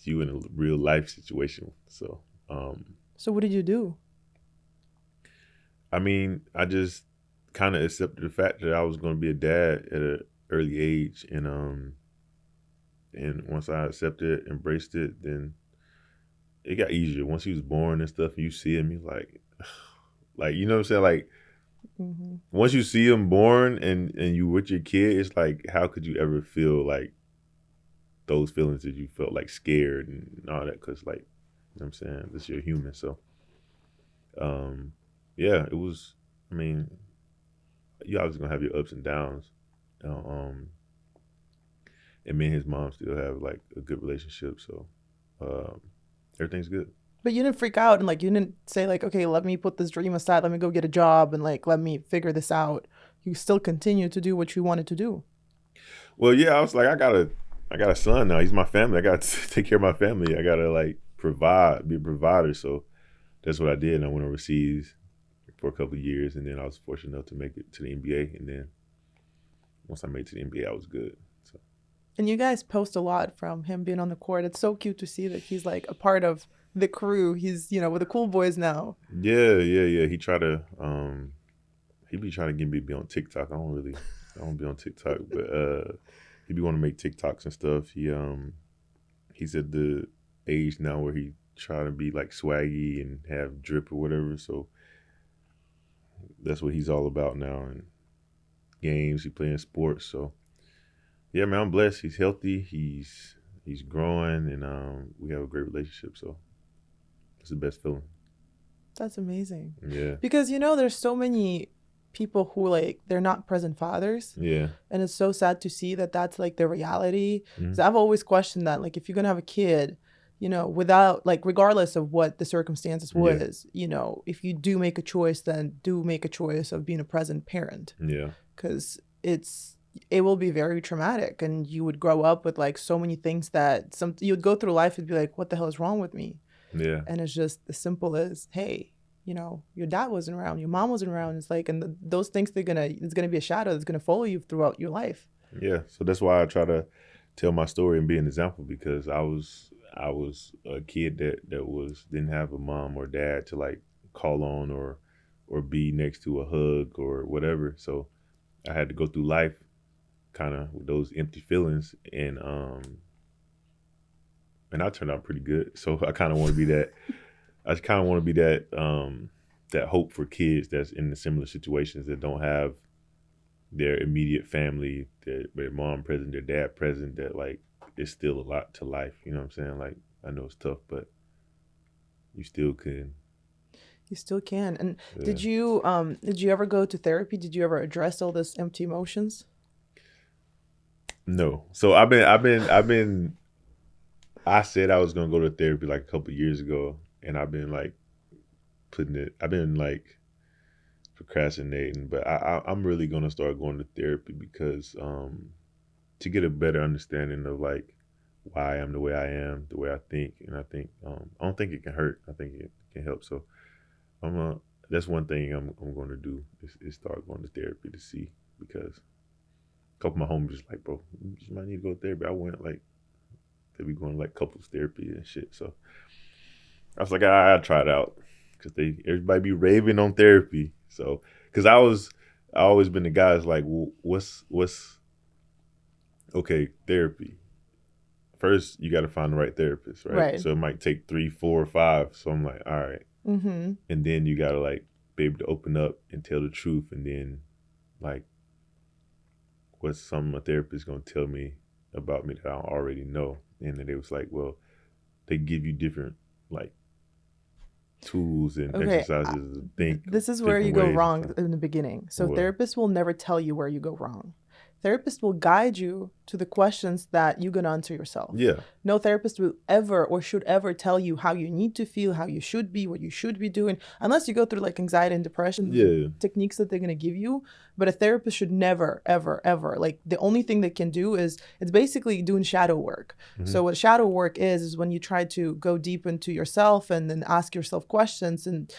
you in a real life situation. So So what did you do? I mean, I just kind of accepted the fact that I was going to be a dad at an early age, and once I accepted it, embraced it, then it got easier. Once he was born and stuff, and you see him, you like you know what I'm saying, like Hmm. once you see him born and you with your kid, it's like how could you ever feel like those feelings that you felt like scared and all that? Because like you know what I'm saying, this you're human, so um, yeah, it was. I mean, you always gonna have your ups and downs. And me and his mom still have like a good relationship, so um, everything's good. But you didn't freak out and like you didn't say like, okay, let me put this dream aside, let me go get a job and like let me figure this out. You still continue to do what you wanted to do. Well, yeah, I was like, I got a son now. He's my family. I got to take care of my family. I gotta like provide, be a provider. So that's what I did. And I went overseas for a couple of years, and then I was fortunate enough to make it to the NBA. And then once I made it to the NBA, I was good. So And you guys post a lot from him being on the court. It's so cute to see that he's like a part of the crew. He's, with the cool boys now. yeah. He be trying to get me to be on TikTok. I don't be on TikTok, but he be want to make TikToks and stuff. He's at the age now where he trying to be like swaggy and have drip or whatever. So that's what he's all about now. And games, he playing sports. So yeah, man, I'm blessed. He's healthy. He's growing, and we have a great relationship. So it's the best feeling. That's amazing. Yeah, Because, there's so many people who like, they're not present fathers. yeah. And it's so sad to see that that's like the reality. Mhm. Because I've always questioned that. Like, if you're going to have a kid, without like, regardless of what the circumstances Yeah. was, if you do make a choice, then do make a choice of being a present parent. Yeah, Because it will be very traumatic. And you would grow up with like so many things that you would go through life and be like, what the hell is wrong with me? yeah, And it's just as simple as, hey, your dad wasn't around, your mom wasn't around. It's like, and those things, it's gonna be a shadow that's gonna follow you throughout your life. yeah. So that's why I try to tell my story and be an example because I was a kid that didn't have a mom or dad to like call on or be next to a hug or whatever. So I had to go through life kind of with those empty feelings, and and I turned out pretty good. So I kind of want to be that. I kind of want to be that hope for kids that's in the similar situations that don't have their immediate family, their mom present, their dad present. That like it's still a lot to life. You know what I'm saying? Like I know it's tough, but you still can. You still can. And Yeah. did you ever go to therapy? Did you ever address all those empty emotions? No. So I said I was gonna go to therapy like a couple years ago, and I've been like I've been like procrastinating, but I'm really gonna start going to therapy because to get a better understanding of like why I am the way I am, the way I think, and I think I don't think it can hurt. I think it can help. So that's one thing I'm going to do is start going to therapy to see, because a couple of my homies was like, bro, you just might need to go to therapy. I went like they be going like couples therapy and shit. So I was like, I'll try it out because everybody be raving on therapy. So because I always been the guy that's like, well, what's okay, therapy. First, you got to find the right therapist, right? Right. So it might take 3, 4, or 5. So I'm like, all right. Mm-hmm. And then you got to like be able to open up and tell the truth. And then like what's a therapist going to tell me about me that I already know. And then it was like, well, they give you different like tools and exercises to think. This is where you go wrong and in the beginning. So What? therapists will never tell you where you go wrong. Therapists will guide you to the questions that you can answer yourself. Yeah. No therapist will ever or should ever tell you how you need to feel, how you should be, what you should be doing, unless you go through like anxiety and depression. Yeah. Techniques that they're going to give you. But a therapist should never, ever, ever. Like the only thing they can do is it's basically doing shadow work. Mhm. So what shadow work is when you try to go deep into yourself and then ask yourself questions. And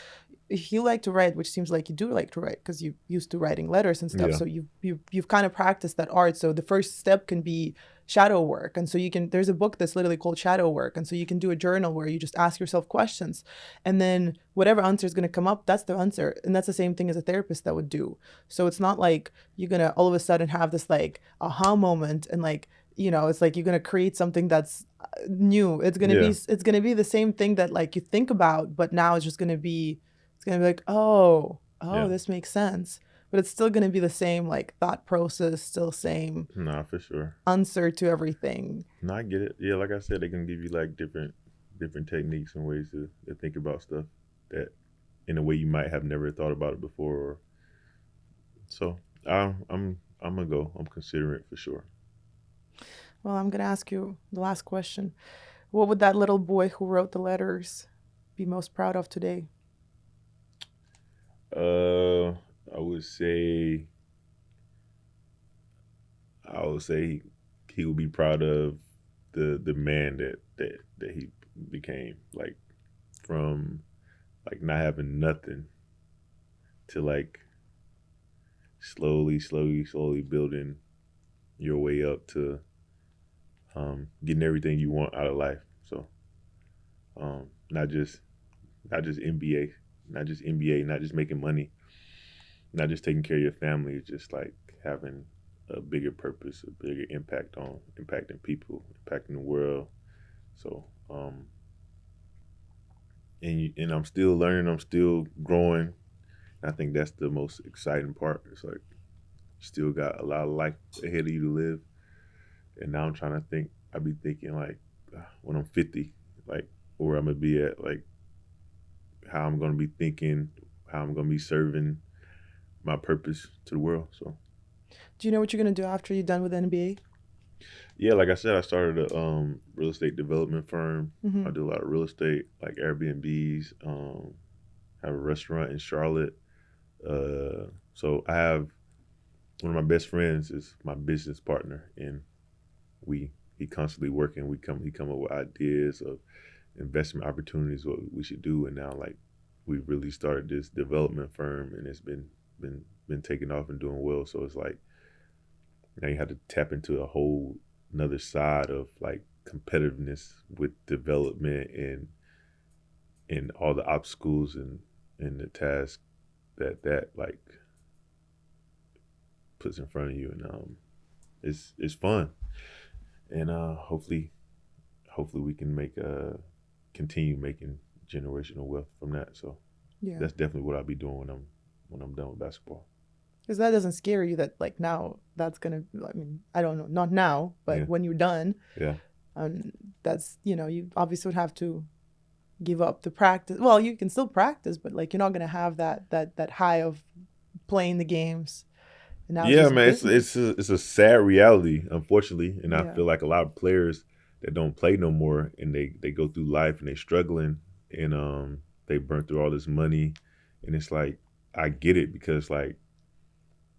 if you like to write, which seems like you do like to write because you used to writing letters and stuff. Yeah. So you've kind of practiced that art. So the first step can be shadow work. And so there's a book that's literally called Shadow Work. And so you can do a journal where you just ask yourself questions. And then whatever answer is going to come up, that's the answer. And that's the same thing as a therapist that would do. So it's not like you're going to all of a sudden have this like aha moment and like, it's like you're going to create something that's new. It's going to be the same thing that like you think about, but now it's going to be like, oh, this makes sense. But it's still going to be the same like thought process, still same. Nah, for sure. Answer to everything. No, I get it. Yeah, like I said, they can give you like different techniques and ways to think about stuff that in a way you might have never thought about it before. So I'm gonna go. I'm considering it for sure. Well, I'm gonna ask you the last question. What would that little boy who wrote the letters be most proud of today? I would say he would be proud of the man that he became, like from like not having nothing to like slowly building your way up to getting everything you want out of life. So not just NBA, not just making money, not just taking care of your family. It's just like having a bigger purpose, a bigger impact on impacting people, impacting the world. So and I'm still learning, I'm still growing. I think that's the most exciting part. It's like you still got a lot of life ahead of you to live. And now I'm trying to think, I be thinking like when I'm 50, like where I'm gonna be at, like how I'm gonna be thinking, how I'm gonna be serving my purpose to the world. So do you know what you're gonna do after you're done with the NBA? Yeah, like I said, I started a real estate development firm. Mm-hmm. I do a lot of real estate, like Airbnbs. Have a restaurant in Charlotte. So I have one of my best friends is my business partner, and he constantly working. He come up with ideas of investment opportunities, what we should do, and now like we really started this development firm, and it's been taking off and doing well. So it's like now you have to tap into a whole another side of like competitiveness with development and all the obstacles and the tasks that like puts in front of you, and it's fun, and hopefully hopefully we can continue making generational wealth from that. So Yeah. that's definitely what I'll be doing when I'm done with basketball. Because that doesn't scare you that like now that's gonna. I mean, I don't know, not now, but Yeah. when you're done, Yeah. that's you obviously would have to give up the practice. Well, you can still practice, but like you're not gonna have that high of playing the games. And now Yeah, just man, business. it's a sad reality, unfortunately, and I Yeah. feel like a lot of players that don't play no more, and they go through life and they struggling, and they burn through all this money, and it's like I get it because like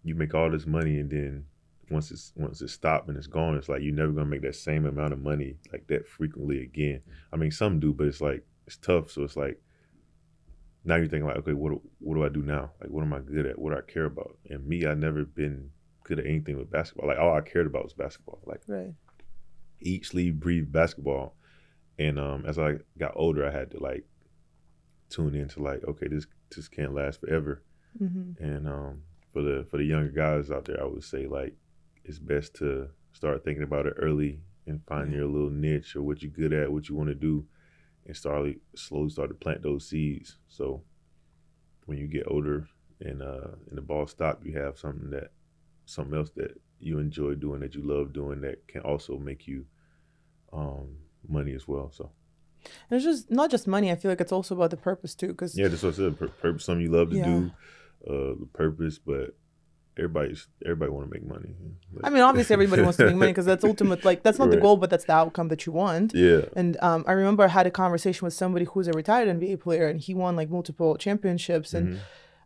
you make all this money and then once it's stopped and it's gone, it's like you're never gonna make that same amount of money like that frequently again. I mean, some do, but it's like it's tough. So it's like now you're thinking like, okay, what do I do now? Like, what am I good at? What do I care about? And me, I never been good at anything with basketball. Like all I cared about was basketball. Like Right. eat, sleep, breathe basketball. And as I got older, I had to like tune into like, okay, this can't last forever. Mm-hmm. And for the younger guys out there, I would say like it's best to start thinking about it early and find your little niche or what you're good at, what you want to do, and slowly start to plant those seeds. So when you get older and the ball stop, you have something else that you enjoy doing, that you love doing, that can also make you money as well. So And it's just not just money. I feel like it's also about the purpose too. Because yeah, that's what I said. Purpose, something you love to Yeah. do, the purpose, but everybody want to make money. I mean, obviously everybody wants to make money because that's ultimate. Like that's not the Right. goal, but that's the outcome that you want. Yeah. And I remember I had a conversation with somebody who's a retired NBA player, and he won like multiple championships. And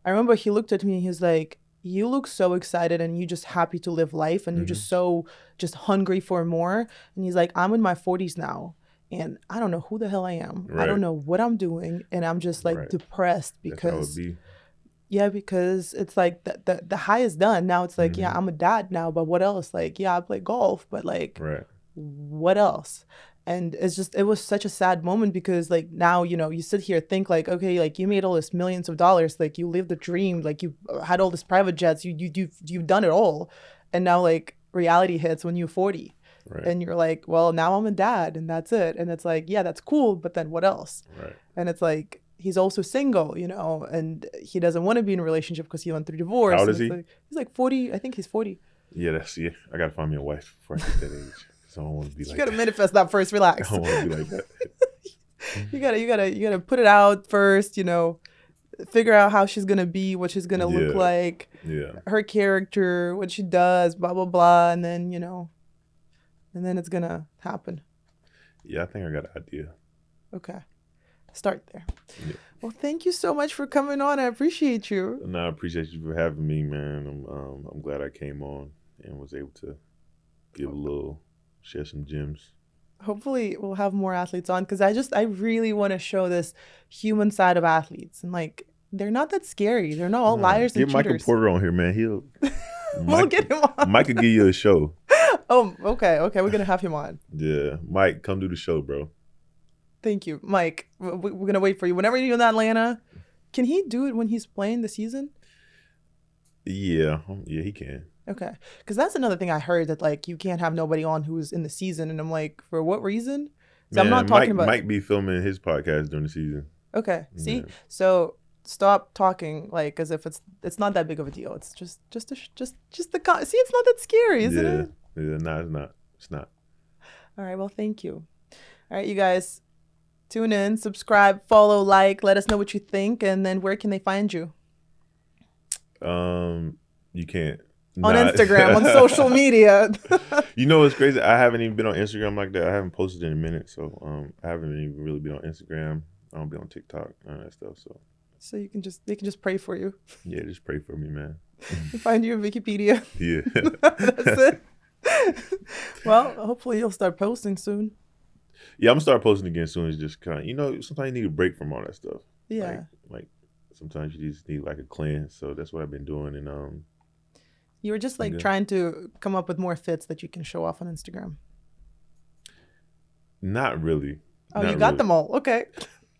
I remember he looked at me and he's like, "You look so excited, and you just happy to live life, and you're just so just hungry for more." And he's like, "I'm in my 40s now, and I don't know who the hell I am. I don't Right. know what I'm doing, and I'm just like Right. depressed That's how it because be. yeah, because it's like the high is done. Now it's like, yeah, I'm a dad now, but what else? Like, yeah, I play golf, but like, Right. what else?" And it was such a sad moment because like now, you sit here think like, okay, like you made all this millions of dollars, like you lived the dream, like you had all this private jets, you've done it all. And now like reality hits when you're 40 Right. and you're like, well, now I'm a dad and that's it. And it's like, yeah, that's cool. But then what else? Right. And it's like, he's also single, and he doesn't want to be in a relationship because he went through divorce. How old and is he? He's like 40. I think he's 40. Yeah, I gotta find me a wife before I get that age. So I don't want to be You like gotta that. manifest that first. Relax. I don't want to be like that. You gotta put it out first. Figure out how she's gonna be, what she's gonna look Yeah. like, Yeah. her character, what she does, blah blah blah, and then and then it's gonna happen. Yeah, I think I got an idea. Okay, start there. Yeah. Well, thank you so much for coming on. I appreciate you. No, I appreciate you for having me, man. I'm glad I came on and was able to share some gems. Hopefully we'll have more athletes on because I really want to show this human side of athletes, and like they're not that scary. They're not all liars and Get Michael cheaters. Porter on here, man. We'll get him on. Mike could give you a show. Oh, okay. We're gonna have him on. Yeah, Mike, come do the show, bro. Thank you, Mike. We're gonna wait for you. Whenever you're in Atlanta, can he do it when he's playing the season? Yeah, he can. Okay, because that's another thing I heard that like you can't have nobody on who's in the season, and I'm like, for what reason? So I'm not talking about. Mike be filming his podcast during the season. Okay, see, Yeah. so stop talking like as if it's not that big of a deal. It's just see, it's not that scary, isn't it? Yeah, no, it's not. All right, well, thank you. All right, you guys, tune in, subscribe, follow, like, let us know what you think, and then where can they find you? You can't. On Nah. Instagram, on social media. You know what's crazy? I haven't even been on Instagram like that. I haven't posted in a minute, so I haven't even really been on Instagram. I don't be on TikTok, none of that stuff. So they can just pray for you. yeah, just pray for me, man. Find you on Wikipedia. Yeah. That's it. Well, hopefully you'll start posting soon. Yeah, I'm gonna start posting again soon. It's just kind of, sometimes you need a break from all that stuff. Yeah. Like sometimes you just need like a cleanse. So that's what I've been doing. And You were just like Yeah. trying to come up with more fits that you can show off on Instagram. not really. Oh, Not you got really. them all. Okay.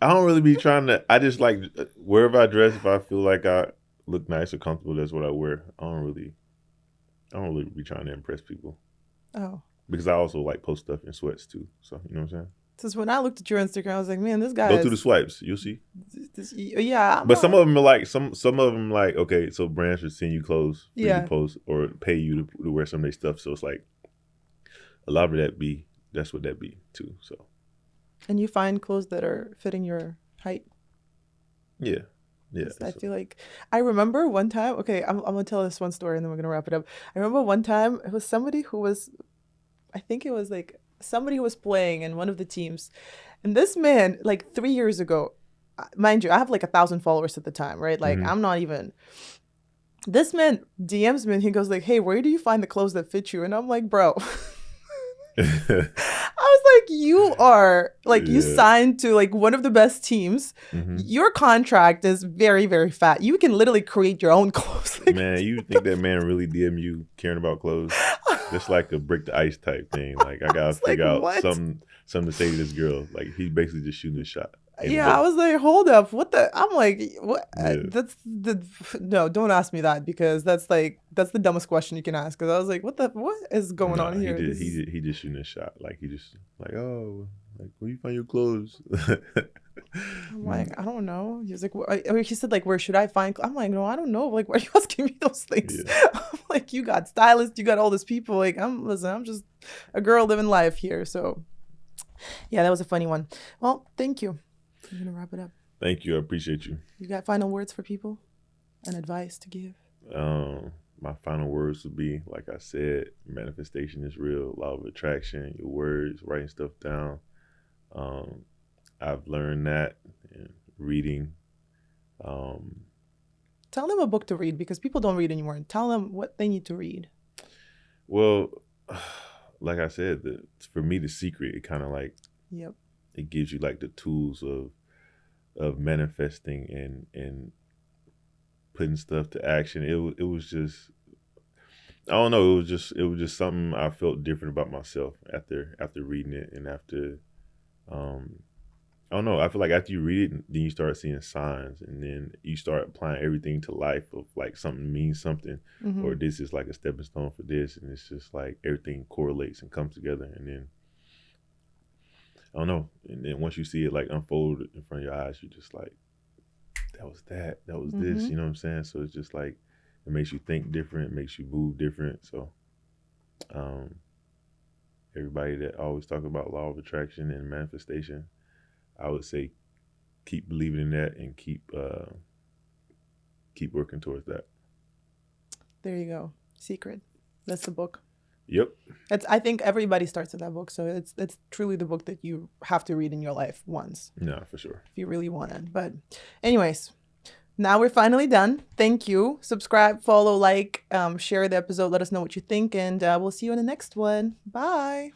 I don't really be trying to. I just like wherever I dress. If I feel like I look nice or comfortable, that's what I wear. I don't really be trying to impress people Oh. because I also like post stuff in sweats too. So you know what I'm saying? Since when I looked at your Instagram, I was like, man, this guy Go through the swipes. You'll see. Yeah. But some of them are like some of them like, okay, so brands should send you clothes for you Yeah. to post or pay you to wear some of their stuff. So it's like a lot of that's what that be too. So. And you find clothes that are fitting your height. Yeah. Yeah. I feel like I remember one time. Okay, I'm gonna tell this one story and then we're gonna wrap it up. I remember one time it was somebody who was, I think it was like somebody who was playing in one of the teams, and this man, like 3 years ago, mind you, I have like 1,000 followers at the time, right? Like I'm not even. This man DMs me and he goes like, "Hey, where do you find the clothes that fit you?" And I'm like, "Bro." I was like, you are like, you signed to like one of the best teams. Your contract is very, very fat. You can literally create your own clothes. Like, man, you think that man really DM you caring about clothes? Just like a break the ice type thing. Like I gotta figure out something to say to this girl. Like he's basically just shooting a shot. Yeah, I was like, hold up, what the? I'm like, what? No, don't ask me that because that's the dumbest question you can ask. Because I was like, what is going on here? He just shooting a shot. Like he just like, oh, like where you find your clothes? I'm like, I don't know. He was like, he said like, where should I find? I'm like, no, I don't know. Like, why are you asking me those things? Yeah. I'm like, you got stylists, you got all these people. Like, I'm just a girl living life here. So, yeah, that was a funny one. Well, thank you. I'm gonna wrap it up. Thank you. I appreciate you. You got final words for people and advice to give? My final words would be, like I said, manifestation is real. Law of attraction, your words, writing stuff down. I've learned that in reading. Tell them a book to read because people don't read anymore. Tell them what they need to read. Well, like I said, for me, The Secret, it kind of like, yep, it gives you like the tools of manifesting and putting stuff to action. It was just, I don't know, it was just something I felt different about myself after reading it, and after I don't know, I feel like after you read it, then you start seeing signs, and then you start applying everything to life of like something means something, or this is like a stepping stone for this, and it's just like everything correlates and comes together, and then I don't know. And then once you see it like unfold in front of your eyes, you just like, that was this, you know what I'm saying? So it's just like, it makes you think different, it makes you move different. So everybody that always talk about law of attraction and manifestation, I would say keep believing in that and keep working towards that. There you go. Secret. That's the book. Yep. I think everybody starts with that book, so it's truly the book that you have to read in your life once. No, for sure. If you really want it. But anyways, now we're finally done. Thank you. Subscribe, follow, like, share the episode. Let us know what you think, and we'll see you in the next one. Bye.